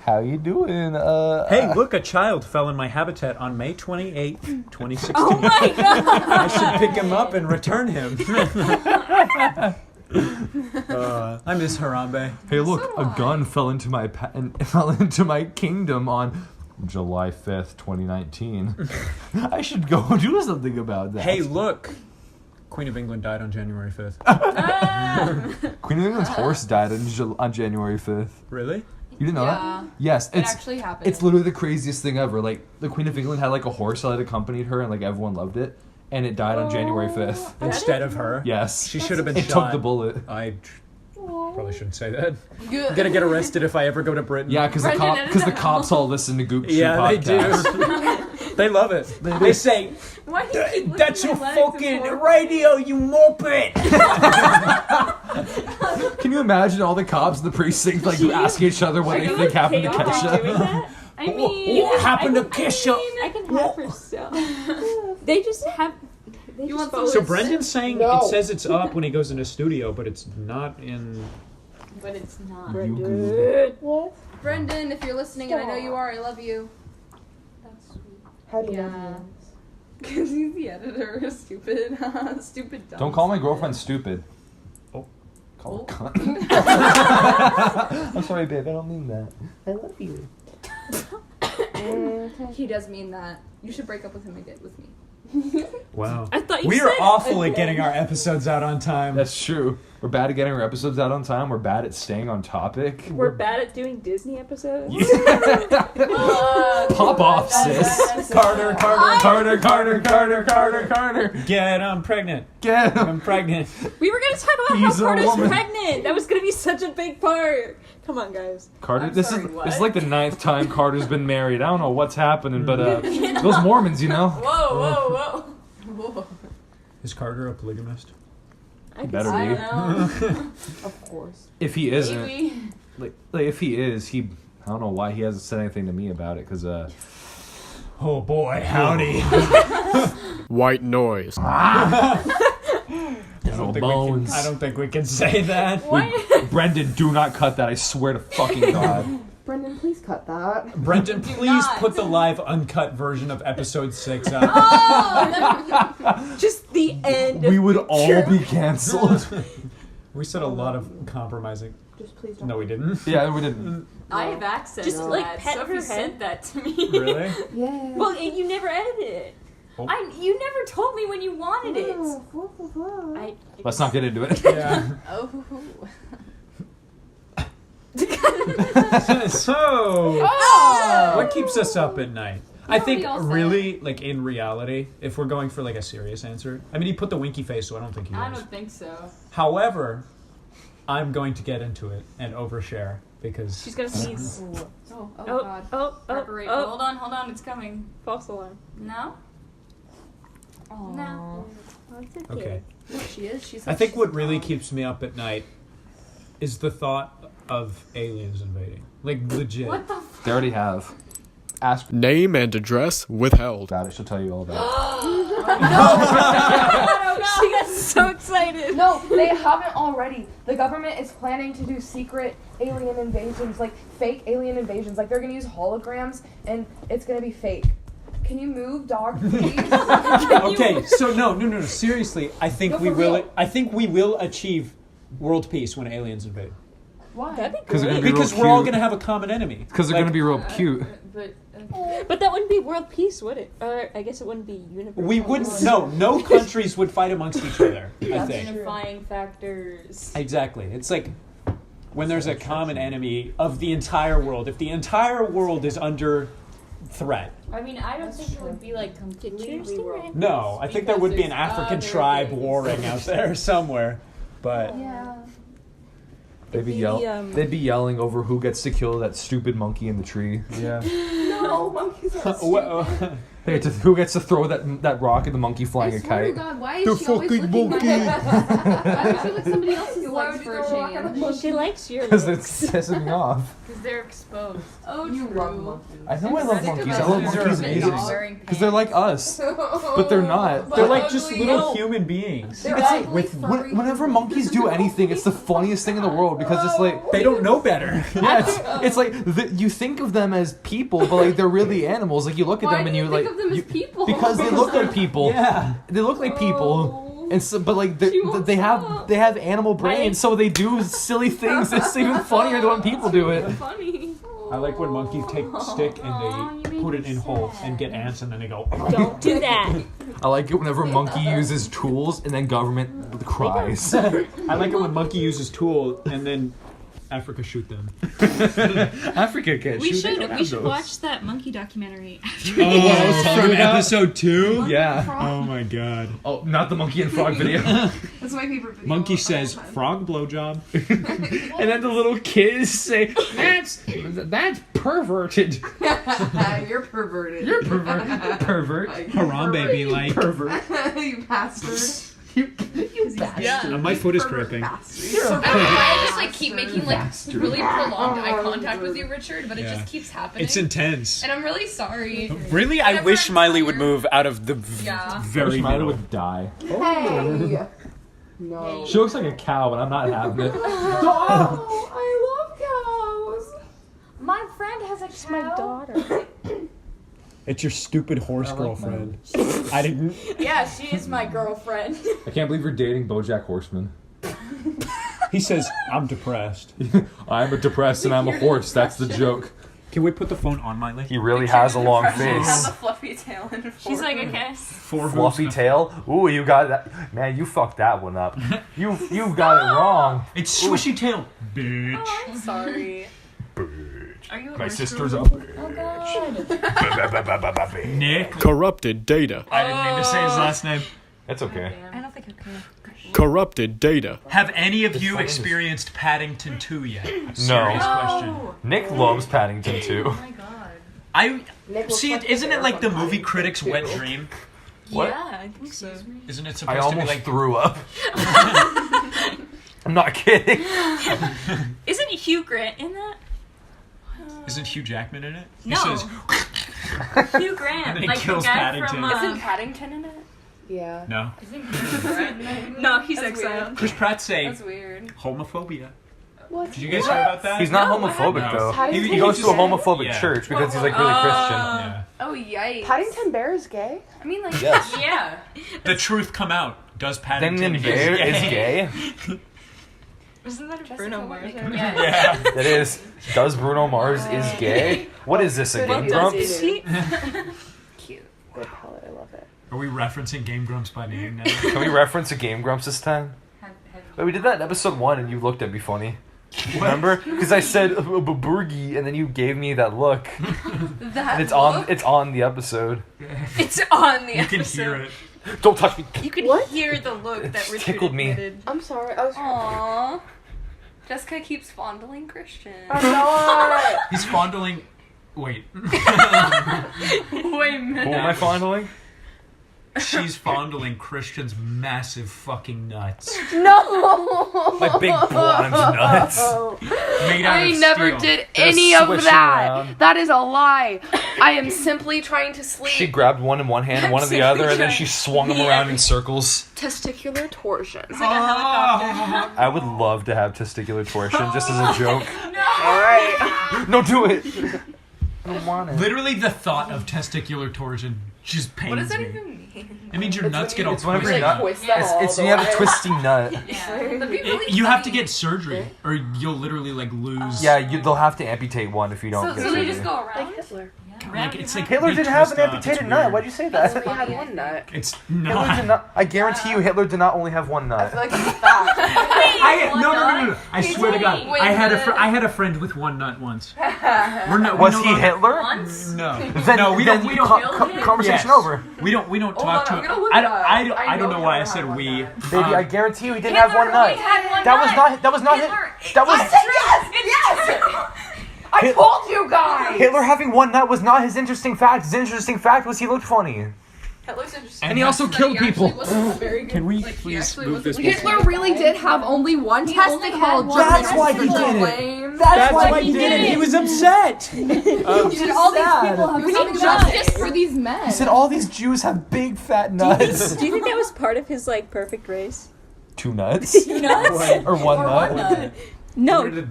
how you doing? Hey, look, a child fell in my habitat on May 28th, 2016. Oh my god! I should pick him up and return him. I miss Harambe. Hey, look, a gun fell into my kingdom on July 5th, 2019. I should go do something about that. Hey, look. Queen of England died on January 5th. Queen of England's horse died on January 5th. Really? You didn't know that? Yes, It actually happened. It's literally the craziest thing ever. Like, the Queen of England had like a horse that accompanied her, and like everyone loved it, and it died on January 5th. Instead of her? Yes. She should have been It shot. took the bullet. I probably shouldn't say that. Good. I'm gonna get arrested if I ever go to Britain. Yeah, because the cops all listen to Goop podcast. They do. They love it. They say, Why do you keep looking that's at your my legs fucking before- radio, you moped! Can you imagine all the cops in the precinct like asking each other what they think happened to capable of doing Kesha? that? I mean, What happened to Kesha? I can have her still. They just have. They You just want So Brendan's saying No. it says it's up when he goes in the studio, but it's not in... but it's not. You Goop. Brendan. What? Brendan, if you're listening, and I know you are, I love you. That's sweet. How do you Yeah. know? Because he's the editor. Stupid. Stupid dumb. Don't call my girlfriend stupid. Oh. Call her cunt. I'm sorry, babe. I don't mean that. I love you. He does mean that. You should break up with him and get with me. Wow. I thought you We said are awful at again. getting our episodes out on time. That's true. We're bad at getting our episodes out on time. We're bad at staying on topic. We're bad at doing Disney episodes. Pop off, sis. Carter. Carter. Get, I'm pregnant. Get him. I'm pregnant. We were gonna talk about He's a how Carter's woman. pregnant. That was gonna be such a big part. Come on, guys. Carter, I'm this sorry, is what? this is like the 9th time Carter's been married. I don't know what's happening, but those Mormons, you know. Whoa. Is Carter a polygamist? I can Better see I be. don't know. Of course. If he isn't, Maybe. like if he is, I don't know why he hasn't said anything to me about it, because Oh boy, howdy. White noise. I bones. don't think we can say that. Brendan, do not cut that. I swear to fucking God. Brendan, please cut that. Brendan, Do please not. put the live uncut version of episode 6 out. Just the end. We would all be canceled. We said a lot of compromising. Just please don't. No, we didn't. Yeah, we didn't. I have access Just, to like, that. pet Sophie her sent head. that to me. Really? Yeah. Well, you never edited it. You never told me when you wanted it. I, Let's not get into it. Yeah. Oh. So, what keeps us up at night? I think Nobody else really, like in reality, if we're going for like a serious answer, I mean, he put the winky face, so I don't think he I is. don't think so. However, I'm going to get into it and overshare because she's gonna sneeze. Oh Oh, God. oh, Preparate. oh. Hold on, it's coming. False alarm. No? No. Oh, it's okay. okay. No, she is. She's. I think what really keeps me up at night is the thought of aliens invading. Like legit. What the They already have. Ask Name and address withheld. about it. She'll tell you all about She got so excited. No, they haven't already. The government is planning to do secret alien invasions, like fake alien invasions. Like they're gonna use holograms, and it's gonna be fake. Can you move, dog, please? Okay, so no. Seriously, I think No, we for will. real. I think we will achieve world peace when aliens invade. Why? That'd be Because they're great. gonna be Because real we're all cute. gonna have a common enemy. Because they're Like, gonna be real cute. But But that wouldn't be world peace, would it? Or I guess it wouldn't be universal. We wouldn't. No countries would fight amongst each other. I That's think. unifying factors. Exactly. It's like when there's a common enemy of the entire world. If the entire world is under threat, I mean, I don't think it would be like completely world. no, I think there would be an African tribe warring out there somewhere. But Yeah. They'd be The, They'd be yelling over who gets to kill that stupid monkey in the tree. yeah. No, monkeys are Who gets to throw that rock at the monkey flying I a swear to kite? God, why is The she always fucking licking monkey. my Why would she lick somebody else's Why legs would you for a throw a rock at a change? She likes your Because looks. it's pissing me off. Because they're exposed. Oh, You true. love monkeys. I know I love monkeys. I love Monkeys are monkeys amazing. amazing. Because they're like us. But they're not. They're like just ugly. little human beings. They're It's like ugly, whenever monkeys do anything, it's the funniest thing in the world because it's like They don't know better. yeah, it's like you think of them as people, but like they're really animals. Like you look at Why them and do you you like think of them as you- people? because they look like people. Yeah. They look like people. And so, but like She won't they stop. have animal brains, so they do silly things. It's even funnier than when people do it. Funny. I like when monkeys take stick and they put it in hole and get ants and then they go. Don't do that. I like it whenever monkey uses tools and then government cries. I like it when monkey uses tool and then Africa shoot them. Africa can We should watch that monkey documentary after. from episode 2? Yeah. Oh my god. Oh, not the monkey and frog video. That's my favorite video. Monkey of all says time. frog blowjob. And then the little kids say, that's perverted. You're perverted. You're pervert. Harambe be like. Pervert. You bastard. My foot is cramping. Bastard. I don't know why I just like keep making like Bastard. really prolonged eye contact with you, Richard, but it Yeah. just keeps happening. It's intense. And I'm really sorry. Really, I Whenever wish I'm Miley would tired- move out of the Yeah. very Miley middle. would die. Hey. No. She looks like a cow, and I'm not having it. Oh, I love cows. My friend has a It's my daughter. It's your stupid horse I like girlfriend. I didn't. Yeah, she is my girlfriend. I can't believe you're dating BoJack Horseman. He says, I'm depressed. I'm a depressed and I'm a horse. That's the joke. Can we put the phone on Miley? He really has a long Has face. a fluffy tail and She's like, okay. Four Fluffy hooves. tail. Ooh, you got that. Man, you fucked that one up. You got it wrong. It's swishy tail. Bitch. I'm sorry. Are you a My horse sister's girl? up. Nick. Corrupted data. I didn't mean to say his last name. It's okay. I don't think I could. Corrupted data. Have any of you phone is- experienced Paddington 2 yet? No. Serious question. Nick loves Paddington too. Oh my god. I Nick looks see. like Isn't the it like the bear from movie Paddington critic's too. wet dream? What? Yeah, I think so. Isn't it I supposed to be almost like? threw up. I'm not kidding. Isn't Hugh Grant in that? Isn't Hugh Jackman in it? He No. says, Hugh Grant, And then he like kills the guy Paddington. from. Isn't Paddington in it? Yeah. no. No, he's That's exiled. Chris Pratt say That's weird. homophobia. What? Did you guys hear about that? He's not No, homophobic no. though. He He goes to a homophobic Yeah. church because he's like really Christian. Yeah. Oh yikes. Paddington Bear is gay? I mean like Yes. yeah. The truth come out. Does Paddington Then Bear is gay. Isn't that a Bruno Mars? Yeah. That is. Does Bruno Mars is gay? What is this, a What Game does Grumps? he Cute. Good palette, I love it. Are we referencing Game Grumps by name now? Can we reference a Game Grumps this time? Wait, we did that in episode 1 and you looked at me funny. Remember? Because I said Burgie and then you gave me that look. That And it's look, on the episode. it's on the You can episode. hear it. Don't touch me. You can What? hear the look that Richard tickled me. admitted. I'm sorry. I was. Aww. Jessica keeps fondling Christian. I'm not. He's fondling. Wait. Wait a Who minute. am I fondling? She's fondling Christian's massive fucking nuts. No. My big blonde nuts. Made out I of never steel. did They're any of swishing that. around. That is a lie. I am simply trying to sleep. She grabbed one in one hand and one in the other, and then she swung them around in circles. Testicular torsion. Oh. I would love to have testicular torsion just as a joke. All right. No, do it. I don't want it. Literally, the thought of testicular torsion just pains What does that me. even mean? It means your nuts get all It's whenever twisted. your nut. Twist that all It's the you have a way. twisty nut. Yeah. That'd be really You have to funny. get surgery, or you'll literally like lose. Yeah, they'll have to amputate one if you don't So, get so they surgery. just go around? Like Hitler. Like, it's like Hitler they didn't have twist an up. amputated It's nut. weird. Why'd you say He that? only had one nut. It's Hitler did not. not. I guarantee you, Hitler did not only have one I nut. feel like it's fat. No. I swear to God, Wait I a had minute. I had a friend with one nut once. We're not. Was we he no longer- Hitler? Once? No. Then, no, we then don't. We co- don't. co- conversation Yes. over. We don't Hold talk on, I'm to. gonna look I it don't. up. I don't know know why I Hitler said had we. one Baby, I guarantee you, he didn't have one Hitler only nut. had one That was nut. not. That was not. Hitler- That was. yes. I told you guys. Hitler having one nut was not his interesting fact. His interesting fact was he looked funny. Hitler's interesting. And he also killed people. Can we please move this? Hitler really did have only one testicle. only had one That's why he did it. Lame. That's why why he he did it. did it. He was upset. He said all these people have big justice for these men. He said all these Jews have big fat nuts. Do you think that was part of his like perfect race? 2 nuts? Nuts? Or one nut? No. He wanted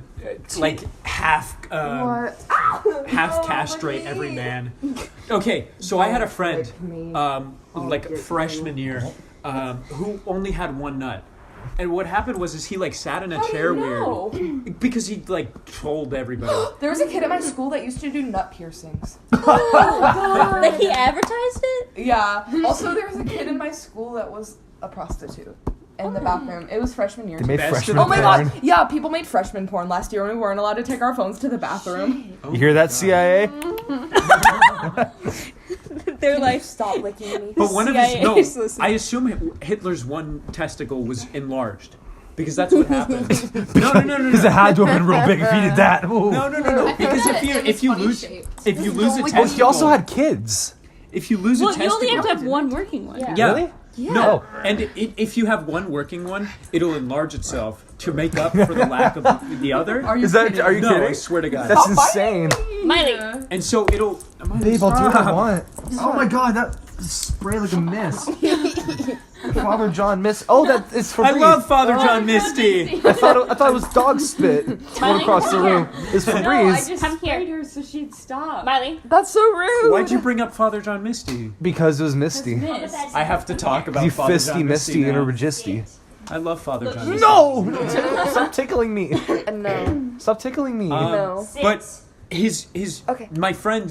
to, like half castrate every man. Okay, so I had a friend, like freshman year, who only had one nut. And what happened was he like sat in a chair weird because he like told everybody. There was a kid at my school that used to do nut piercings. Like he advertised it? Yeah. Also, there was a kid in my school that was a prostitute in the bathroom. It was freshman year. They made Best freshman Oh my porn. god. Yeah, people made freshman porn last year when we weren't allowed to take our phones to the bathroom. You hear that, CIA? They're like, Stop licking me. But one of CIA is his listening. I assume Hitler's one testicle was enlarged because that's what happened. No. Because it had to have been real big if he did that. Ooh. No. Because if you lose a Well, testicle, he also had kids. if you lose a well, you testicle, only have to have one working one. yeah. Really? Yeah. No, and if you have one working one, it'll enlarge itself to make up for the lack of the other. Are you Is that? kidding? Are you No, I kidding? swear to God. That's insane. Miley. And so it'll. Babe, I'll do what I want. Oh my god, that spray like a mist. Father John Mist. Oh, that is for I love Father John Misty. I thought it was dog spit going across the room. It's Febreze. No, I just Come sprayed here. her so she'd stop. Miley. That's so rude. Why'd you bring up Father John Misty? Because it was Misty. Miss. I have to talk about You Father fisty John Misty and a now. registy. I love Father John Misty. No! Stop tickling me. No. Stop tickling me. No. But his Okay. my friend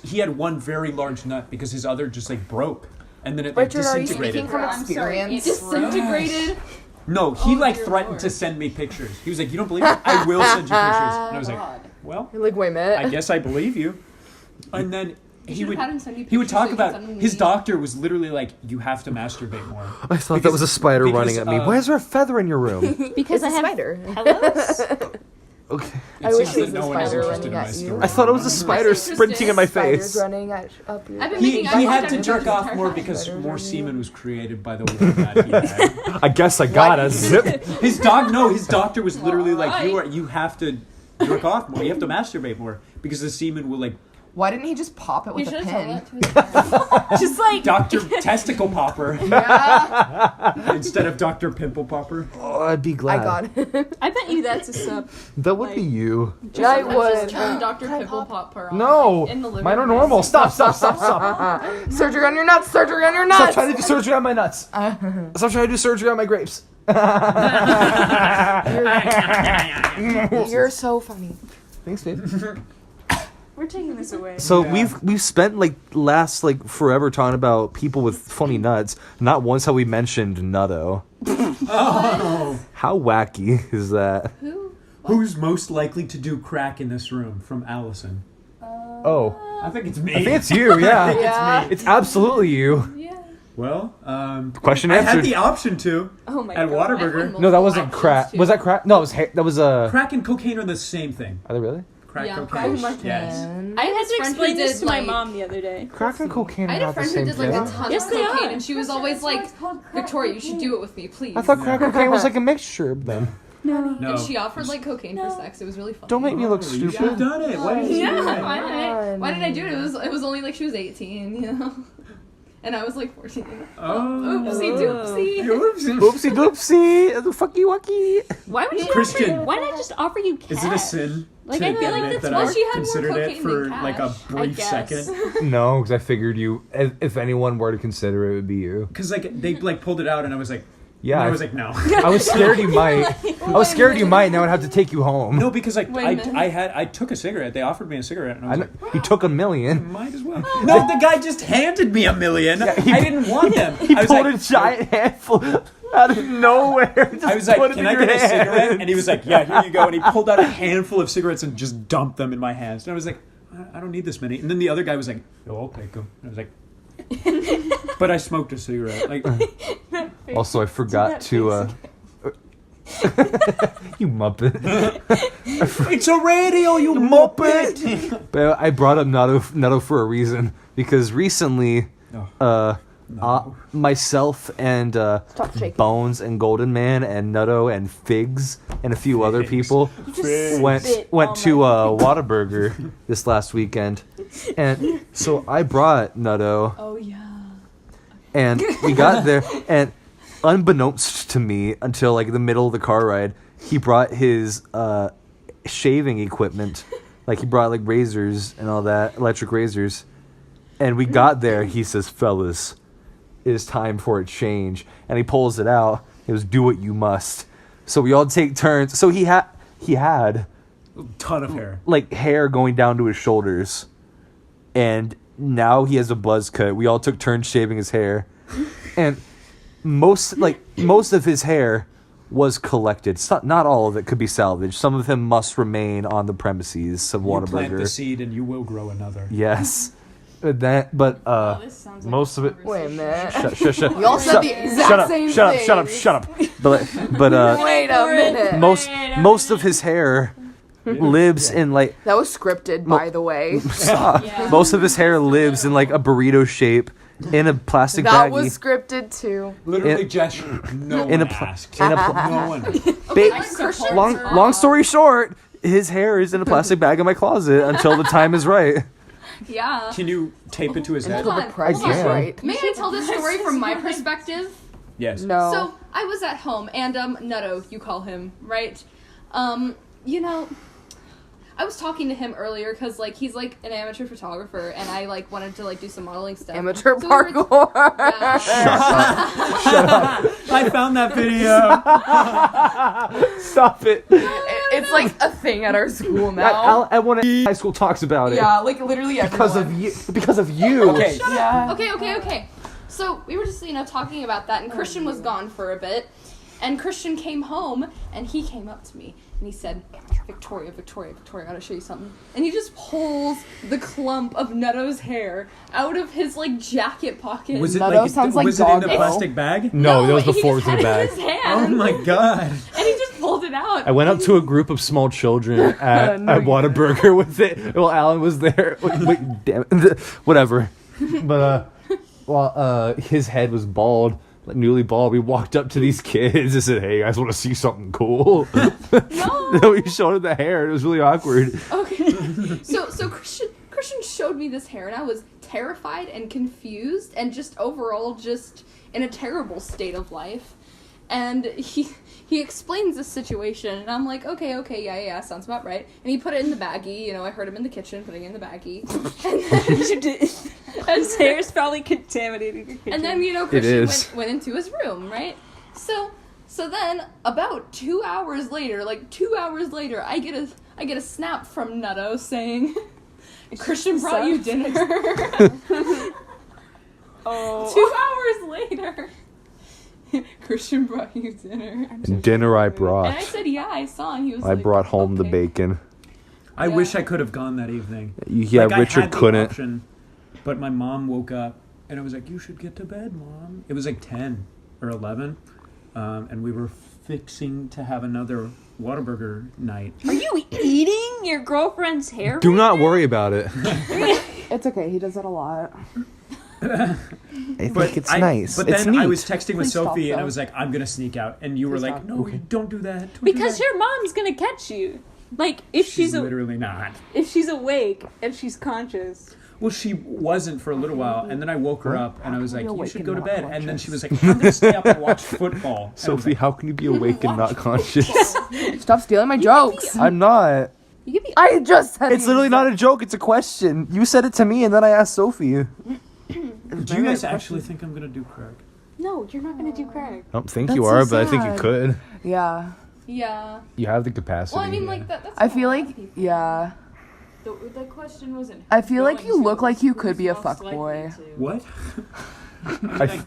he had one very large nut because his other just like broke and then it like Richard, are you disintegrated. speaking from I'm sorry, experience? Disintegrated. No, he like dear threatened Lord. to send me pictures. He was like, "You don't believe me? I will send you pictures." And I was like, "Well, You're like, wait a minute. I guess I believe you." And then he should've would had him send you he would pictures talk so you could about send them his to me. doctor was literally like, "You have to masturbate more." I thought that was a spider because, running at me. Why is there a feather in your room? Because It's I a have spider. hellos. Okay. I It wish seems it was that a no one is spider interested in running my at you. story. I thought it was a spider interested. sprinting in my Spiders face. running up your. I've been He making eye had to contact with jerk her off the more entire because time. more semen was created by the one that he had. I guess I got a zip. His doctor was literally like, you have to jerk off more. You have to masturbate more because the semen will like Why didn't he just pop it He with a should have told pin? that to his friend. Just like Dr. Testicle Popper Yeah. instead of Dr. Pimple Popper. Oh, I'd be I glad. got it. I bet you that's a sub. That would be you. I Just would. turn Dr. Pimple Popper on. No, like, in the living mine are room. normal. Stop. Surgery on your nuts. Surgery on your Stop nuts. trying to do surgery on my nuts. Stop trying to do surgery on my grapes. You're so funny. Thanks, babe. We're taking this away. So Yeah. we've spent like last like forever talking about people with funny nuts. Not once have we mentioned Nutto. Oh. How wacky is that? Who's most likely to do crack in this room? From Allison. Oh, I think it's me. I think it's you. Yeah, Yeah. it's absolutely you. Well, Question I had answered. the option to Oh my at god. Whataburger. No, that wasn't crack. Was that crack? No, it was that was Crack and cocaine are the same thing. Are they really? Crack Yeah, cocaine. Oh my Yes. God. I had to friend who explain this did, to my like- mom the other day. Crack and cocaine I are had a not the friend who same did like a thing. ton Yes, of they cocaine, are. and she was always like, "Victoria, you should do it with me, please." I thought crack cocaine was like a mixture then. No. And she offered like cocaine for sex. It was really fun. Don't make me look You should have stupid. done it. Why didn't you do Yeah, it? why did I do it? It was only like she was 18, you know, and I was like 14. Oh. Oopsie doopsie. Oopsie doopsie, the fucky wucky. Why would you Christian. Offer, why not just offer you cash? Is it a sin Like, to I feel like admit that's that why I she had more considered it cocaine for than like a cash. brief guess. second? No, because I figured if anyone were to consider it, it would be you. Because like they like pulled it out and I was like, Yeah, and I was like, no. I was scared you might. I was scared you might, and I would have to take you home. No, because like Wait a minute. I took a cigarette. They offered me a cigarette, and I was like, You took $1 million. might as well. No, the guy just handed me $1 million. he- I didn't want them. He I was pulled like, a giant handful out of nowhere. Just I was like, put it can in I your get a cigarette? hands. And he was like, yeah, here you go. And he pulled out a handful of cigarettes and just dumped them in my hands. And I was like, I don't need this many. And then the other guy was like, oh, I'll take them. And I was like, but I smoked a cigarette. Like, Also, I forgot to. You muppet. it's a radio, you muppet. But I brought up Nutto for a reason because recently, myself and Stop shaking. Bones and Golden Man and Nutto and Figs and a few other people went to Whataburger this last weekend, and so I brought Nutto. Oh yeah. And we got there, and unbeknownst to me, until like the middle of the car ride, he brought his shaving equipment. Like he brought like razors and all that, electric razors. And we got there, he says, "Fellas, it is time for a change." And he pulls it out. It was, "Do what you must." So we all take turns. So he had A ton of hair. like hair going down to his shoulders, and now he has a buzz cut. We all took turns shaving his hair, and most of his hair was collected. Not all of it could be salvaged. Some of him must remain on the premises of You plant the Whataburger. seed and you will grow another. Yes, but This sounds like most of it. Wait a minute. Shut We all said the exact same thing. Shut up. But Wait a minute. most of his hair lives in like That was scripted, by the way. stop. Yeah. Most of his hair lives in like a burrito shape in a plastic That baggie. was scripted too. Literally, In- Jess, no in one a pl- asked. in a pl- No one. Long story short, his hair is in a plastic bag in my closet until the time is right. Yeah. Can you tape it to his head? Hold on. Price is hold on. right. May I tell this story from my perspective? Yes. No. So I was at home, and Nutto, you call him, right? You know, I was talking to him earlier because like he's like an amateur photographer, and I like wanted to like do some modeling stuff. Amateur So we were- parkour. Yeah. I found that video. Stop it. It's like a thing at our school now. I want to. High school talks about it. Yeah, like literally Because of everyone. you. Because of you. Okay. Yeah. Okay. So we were just, talking about that, and Christian was gone for a bit. And Christian came home, and he came up to me, and he said, Victoria, I gotta show you something. And he just pulls the clump of Nutto's hair out of his, like, jacket pocket. Was it Nutto like? sounds like Was it in the doggo. plastic bag? No, that was he before it just was in the had bag. it in his Oh hand, my god. and he just pulled it out. I went up to a group of small children at No, you Whataburger with it. Well, Alan was there. Wait, damn it. Whatever. But his head was bald, like newly bald. We walked up to these kids and said, "Hey, you guys want to see something cool?" No. We showed them the hair. It was really awkward. Okay. So Christian showed me this hair, and I was terrified and confused and just overall just in a terrible state of life. And he explains the situation, and I'm like, okay, yeah, sounds about right. And he put it in the baggie. I heard him in the kitchen putting it in the baggie. And then, His hair's probably contaminating your kitchen. and then Christian went into his room, right? So then about 2 hours later, I get a snap from Nutto saying, "Christian brought you dinner." Oh. 2 hours later, Christian brought you dinner. Dinner I brought. And I said, "Yeah, I saw." And he was I like, brought home the "Okay." bacon. I wish I could have gone that evening. Yeah, Like, I Richard had the couldn't. option, but my mom woke up and I was like, "You should get to bed, Mom." It was like 10 or 11, and we were fixing to have another Whataburger night. Are you eating your girlfriend's hair? Do not worry about it. It's okay. He does that a lot. I think it's nice. But it's then neat. I was texting with Please stop, Sophie and I though. was like, "I'm gonna sneak out," and you were Please like, stop. "No, don't do that." Don't do Because that." your mom's gonna catch you. Like if she's literally not. if she's awake and she's conscious. Well, she wasn't for a little while, and then I woke her up and I was like, "You awake should and go to not bed." And then conscious? she was like, "I'm gonna stay up and watch football." And I was Sophie, like, how can you be awake and not conscious? Stop stealing my jokes. I'm not. You could be. I just said It's literally not a joke. It's a question. You said it to me, and then I asked Sophie. "Do you guys actually think I'm gonna do crack?" No, you're not gonna do crack. I don't think That's you so are, but I think you sad. could. Yeah. Yeah. You have the capacity. Well, I mean, like that's. I feel like, yeah. The question wasn't. I feel like going you to, look like you who's could be a most fuckboy. likely to. What?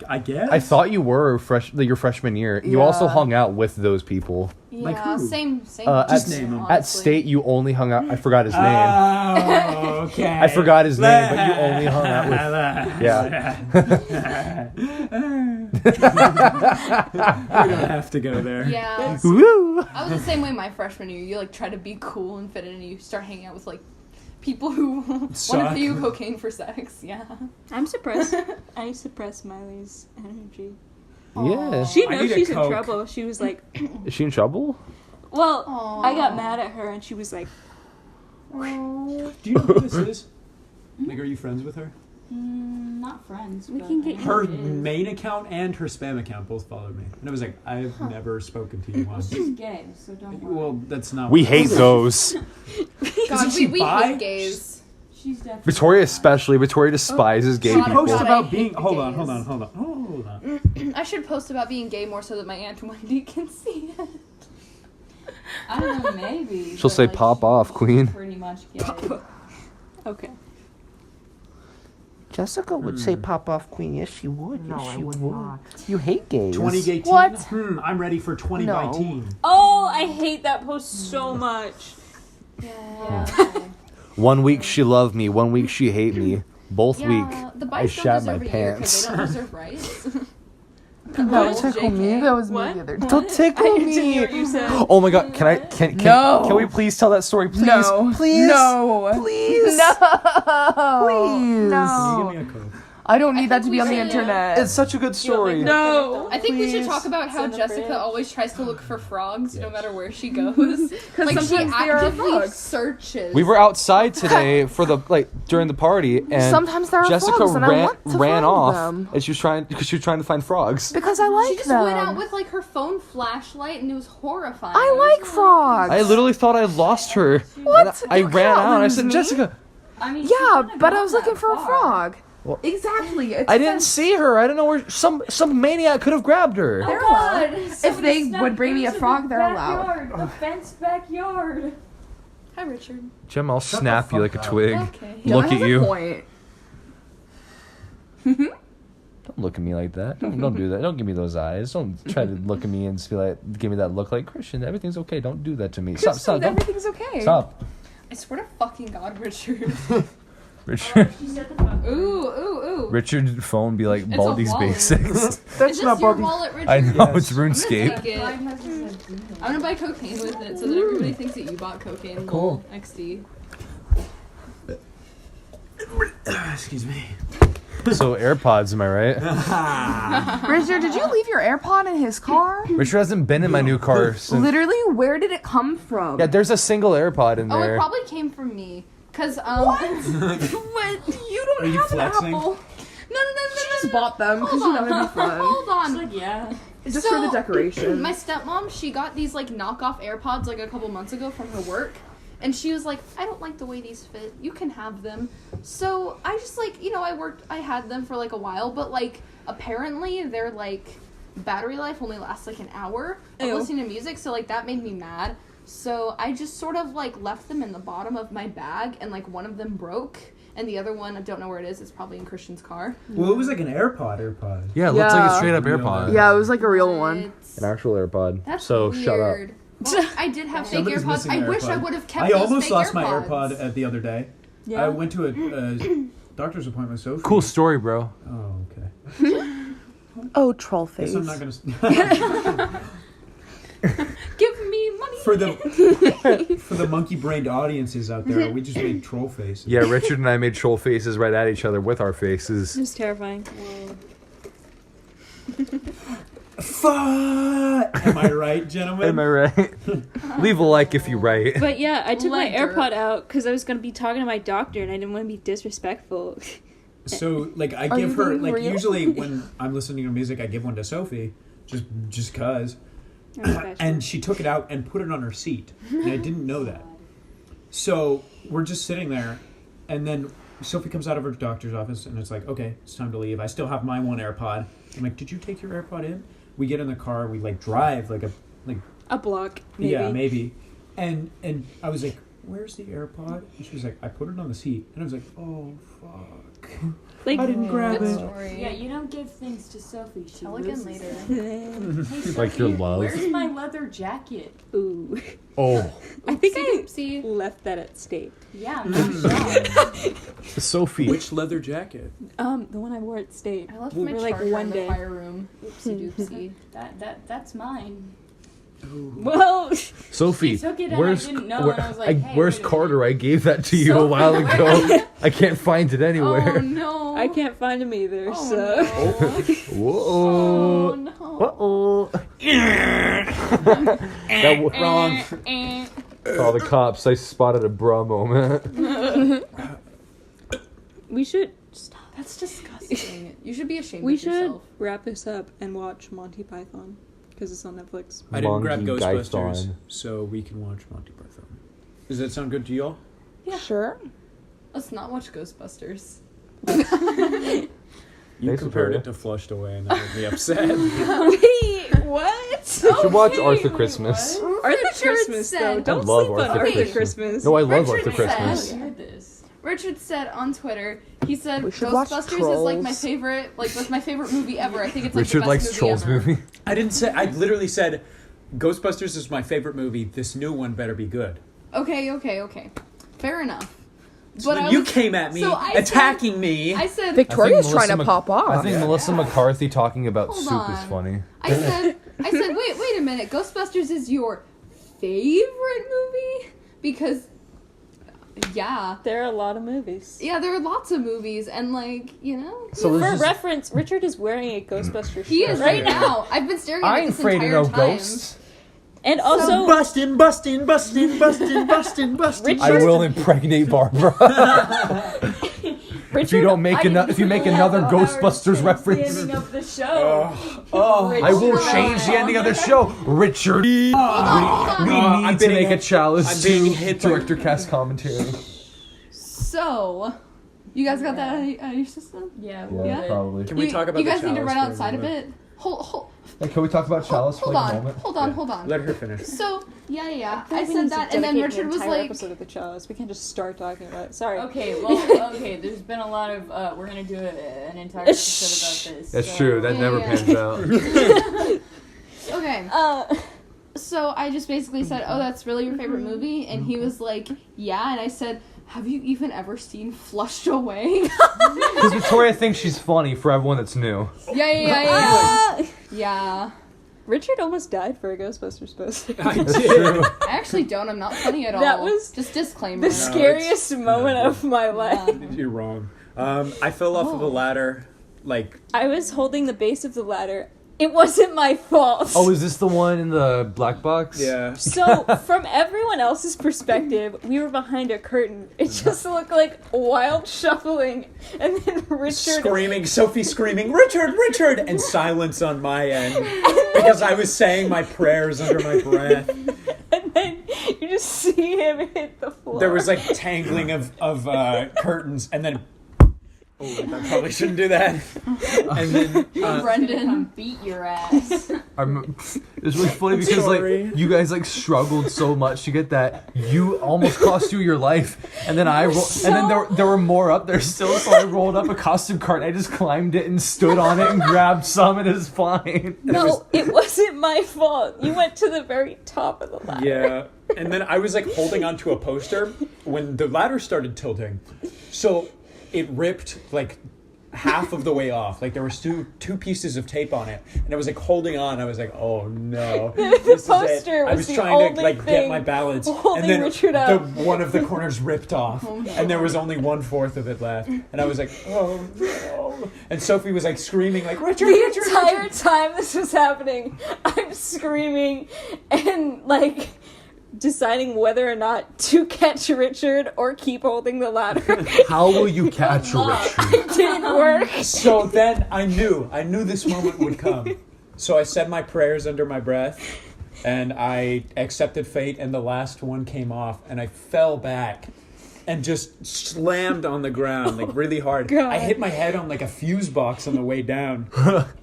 I guess. I thought you were your freshman year. You also Yeah. hung out with those people. Like Yeah, who? same. Just at, name 'em. at State, you only hung out. I forgot his name. Oh, okay. I forgot his name, but you only hung out with. Yeah. We don't have to go there. Yeah. Woo! I was the same way my freshman year. You like try to be cool and fit in, and you start hanging out with like people who want Suck. to do cocaine for sex. Yeah. I'm suppressed. I suppress Miley's energy. Yeah. She I knows need a she's in Coke. trouble. She was like, Is she in trouble? well, Aw. I got mad at her and she was like, Do you know who this is? Like, are you friends with her? Not friends. We but can I get know Her who it is. main account and her spam account both followed me. And I was like, I've never spoken to you once. She's gay, so don't worry. Well, that's not We what- hate those. God, she we bi? hate gays. She's definitely Victoria especially. Victoria despises gay She God, people. posts God, I about hate being. the Hold on, gays. hold on, hold on, hold on. I should post about being gay more so that my Aunt Wendy can see it. I don't know, maybe. She'll but, say, like, "Pop off, she's queen." Pretty much gay. okay. Jessica would say pop off queen. Yes, she would. No, I would not. You hate gays. 20 gay teen? What? I'm ready for 20 by No. teen. Oh, I hate that post so much. Yeah. 1 week she loved me. 1 week she hate me. Both Yeah, week the I bites shat don't my deserve a year 'cause pants. they don't deserve rights. Don't tickle me. JK. That was What? me the other day. Don't tickle I didn't hear me. what you said. Oh my god, can No. can we please tell that story, please? No. Please. No. Please. No. Please. No. Can you give me a Coke? I don't need I that think to be on we the should- internet. It's such a good story. No. I think we should Please. talk about how It's in the Jessica fridge. always tries to look for frogs no Yes. matter where she goes. Because Like she sometimes there are actively frogs. searches. We were outside today for the during the party, and Sometimes there are Jessica frogs, and I ran want to ran find off, them. and she was trying to find frogs. Because I like She just them. went out with like her phone flashlight and it was horrifying. I like frogs. I literally thought I lost her. What? And I You ran cannot out and I lose said, me. Jessica, I mean, she Yeah, couldn't have but I gone was looking that for a far. frog. Well, Exactly. It's I didn't see her. I don't know where some maniac could have grabbed her. Oh God! If they would bring me a frog, they're allowed. allowed. The fenced backyard. Hi, Richard. Jim, I'll Shut snap the you like a fuck up. twig. Okay. Look Gemma at has a you. point. Don't look at me like that. Don't do that. Don't give me those eyes. Don't try to look at me and be like, give me that look like Christian. Everything's okay. Don't do that to me. Stop. Don't. Everything's okay. Stop. I swear to fucking God, Richard. Richard. She said the fuck. Ooh, ooh, ooh. Richard's phone be like It's a Baldi's wallet. Basics. Is That's this not your Bobby. wallet, Richard? I know Yes. it's RuneScape. Take it. I'm gonna buy cocaine with it so that everybody thinks that you bought cocaine. Cool. Lol, XD. Excuse me. So AirPods, am I right? Richard, did you leave your AirPod in his car? Richard hasn't been in my new car since. Literally, where did it come from? Yeah, there's a single AirPod in Oh, it there. probably came from me. Cause What? You don't Are you have flexing? an Apple. No. She just bought them because Hold she on. thought it'd be fun. Hold on. She's like, yeah. Just for the decoration. My stepmom, she got these like knockoff AirPods like a couple months ago from her work. And she was like, I don't like the way these fit. You can have them. So I just like, I had them for like a while, but like apparently their like battery life only lasts like an hour of Ew. listening to music. So like that made me mad. So I just sort of like left them in the bottom of my bag and like one of them broke. And the other one, I don't know where it is. It's probably in Christian's car. Well, it was like an AirPod. Yeah, it looks like a Yeah. straight up Yeah. AirPod. Yeah, it was like a real one. It's- An actual AirPod. That's so weird. shut up. Well, I did have fake Somebody's AirPods. missing I an wish I AirPod. would have kept I those almost fake lost my AirPods. AirPod the other day. Yeah. I went to a doctor's appointment with Sophie. Cool story, bro. Oh, okay. Oh, troll face. Guess I'm not gonna. Give me money. for the monkey-brained audiences out there, we just made troll faces. Yeah, Richard and I made troll faces right at each other with our faces. It was terrifying. Fuck! Am I right, gentlemen? Am I right? Leave a like if you right. But yeah, I took my Let dirt. AirPod out because I was going to be talking to my doctor and I didn't want to be disrespectful. So, like, I Are give you her, being like, real? usually when I'm listening to music, I give one to Sophie, just cause. And she took it out and put it on her seat, and I didn't know that. So we're just sitting there, and then Sophie comes out of her doctor's office, and it's like, okay, it's time to leave. I still have my one AirPod. I'm like, did you take your AirPod in? We get in the car, we like drive like A block, maybe. yeah, maybe. And I was like, where's the AirPod? And she was like, I put it on the seat. And I was like, oh fuck. Like, I didn't grab Good it. story. Yeah, you don't give things to Sophie. She Tell again loses later. them. Hey, Sophie, Like your love. Where's my leather jacket? ooh. Oh, I think Oopsie I left that at state. Yeah, no shot. Sophie. Which leather jacket? The one I wore at state. I left Well, my for, like, charger one in the day. fire room. Oopsie doopsie. That's mine. Well, Sophie, She took it and where's I didn't know, and I was like, hey, where's wait a Carter? I gave that to you a while ago. I can't find it anywhere. Oh no. I can't find him either. Oh, so Whoa. no. no. Uh-oh. Wrong. Oh, the cops. I spotted a bra moment. we should stop. That's disgusting. You should be ashamed We of should yourself. wrap this up and watch Monty Python because it's on Netflix. I didn't grab Monkey Ghostbusters, Python. so we can watch Monty Python. Does that sound good to y'all? Yeah. Sure. Let's not watch Ghostbusters. You Hey, compared Sophia. it to Flushed Away, and that made me upset. Wait, what? You should watch Okay, Arthur wait, Christmas. what? Arthur Richard Christmas, said- though. Don't love sleep on Arthur Arthur Christmas. Christmas. No, I love Richard Arthur said- Christmas. I heard this. Richard said on Twitter, he said We should watch Ghostbusters is like my Trolls. favorite, like my favorite movie ever. I think it's like Richard the best likes movie Trolls ever. movie. I didn't say. I literally said, Ghostbusters is my favorite movie. This new one better be good. Okay. Fair enough. So But then I you was- came at me, so I attacking me. I said Victoria's Melissa trying to pop off. I think Melissa McCarthy talking about Hold soup is on. funny. I said wait a minute. Ghostbusters is your favorite movie? Because yeah. There are a lot of movies. Yeah, there are lots of movies and like, you know. So For there's just, reference, Richard is wearing a Ghostbusters shirt. He is right Yeah. now. I've been staring at I it ain't this afraid of entire no time. ghosts. And also, bustin'. Richard, I will impregnate Barbara. Richard, if you don't make if you make another Ghostbusters reference, of the show. I will change the ending of the show. Richard, we on. need I'm to being- make a challenge I'm being to hit by- director cast commentary. So, you guys got that out of your system? Yeah. Yeah? probably. Can we talk about you the guys need to chalice run for a outside a moment? bit. Hold Hey, can we talk about Chalice for hold like a on. moment? Hold on. Let her finish. So, yeah. I I said that, and then Richard was like, episode of the Chalice. We can't just start talking about it. Sorry. Okay, well, there's been a lot of, we're gonna do an entire episode about this. That's so- true. That Yeah, never yeah. pans out. okay. So I just basically said, oh, that's really your favorite movie? And he was like, yeah. And I said, have you even ever seen Flushed Away? Because Victoria thinks she's funny for everyone that's new. Yeah. Yeah. Richard almost died for a Ghostbusters poster. I That's did. true. I actually don't. I'm not funny at all. That was just disclaimer. The scariest moment of my life. Yeah. You're wrong. I fell off of a ladder. Like, I was holding the base of the ladder. It wasn't my fault. Oh, is this the one in the black box? yeah. So, from everyone else's perspective, we were behind a curtain. It just looked like wild shuffling, and then Richard Screaming, Sophie screaming, Richard! And silence on my end. Because I was saying my prayers under my breath. and then you just see him hit the floor. There was like tangling of curtains, and then. Oh, I probably shouldn't do that. And then. Brendan. Come beat your ass. It's really funny because sorry. like you guys like struggled so much to get that. You almost cost you your life, and then and then there were more up there still. So I rolled up a costume cart. I just climbed it and stood on it and grabbed some, and it's fine. No, it wasn't my fault. You went to the very top of the ladder. Yeah. And then I was like holding onto a poster when the ladder started tilting. So it ripped like half of the way off. Like there was two pieces of tape on it, and I was like holding on. I was like, oh no, this is it. poster I was was the trying to only like get thing my balance, holding and then Richard up. one of the corners ripped off, Oh, no. and there was only 1/4 of it left. And I was like, oh no. And Sophie was like screaming, like Richard. The entire time this was happening, I'm screaming and like deciding whether or not to catch Richard or keep holding the ladder. How will you catch Richard? It didn't work. So then I knew this moment would come. So I said my prayers under my breath, and I accepted fate, and the last one came off, and I fell back and just slammed on the ground like really hard. God. I hit my head on like a fuse box on the way down,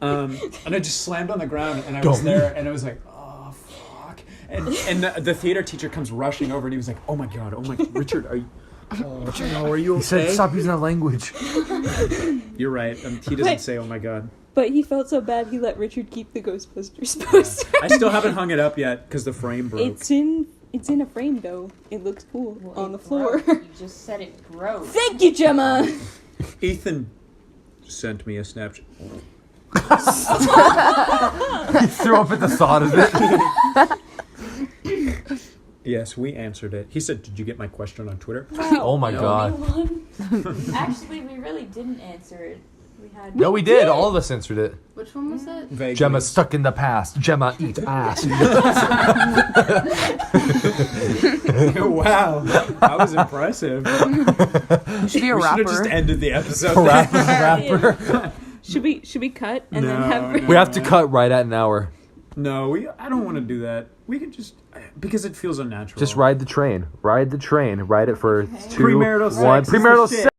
and I just slammed on the ground, and I was there, and I was like, oh fuck. And the theater teacher comes rushing over, and he was like, oh my god, Richard, are you? Richard, are you okay? He said, "Stop using that language." You're right. He doesn't say, "Oh my god." But he felt so bad he let Richard keep the Ghostbusters poster. I still haven't hung it up yet because the frame broke. It's in a frame though. It looks cool on the floor. You just said it broke. Thank you, Gemma. Ethan sent me a Snapchat. He threw up at the thought of it. Yes, we answered it. He said, "Did you get my question on Twitter?" Oh my god. Actually, we really didn't answer it. We had. No, we did. All of us answered it. Which one was it? Vaguely. Gemma stuck in the past. Gemma eat ass. Wow, that was impressive. You should be a We should have rapper. just ended the episode. Rapper. Should we cut and then No, have? no. We have to cut right at an hour. No, I don't want to do that. We could just because it feels unnatural. Just ride the train. Ride the train. Ride it for 2, Premarital 1. sex is the Premarital shit. sex.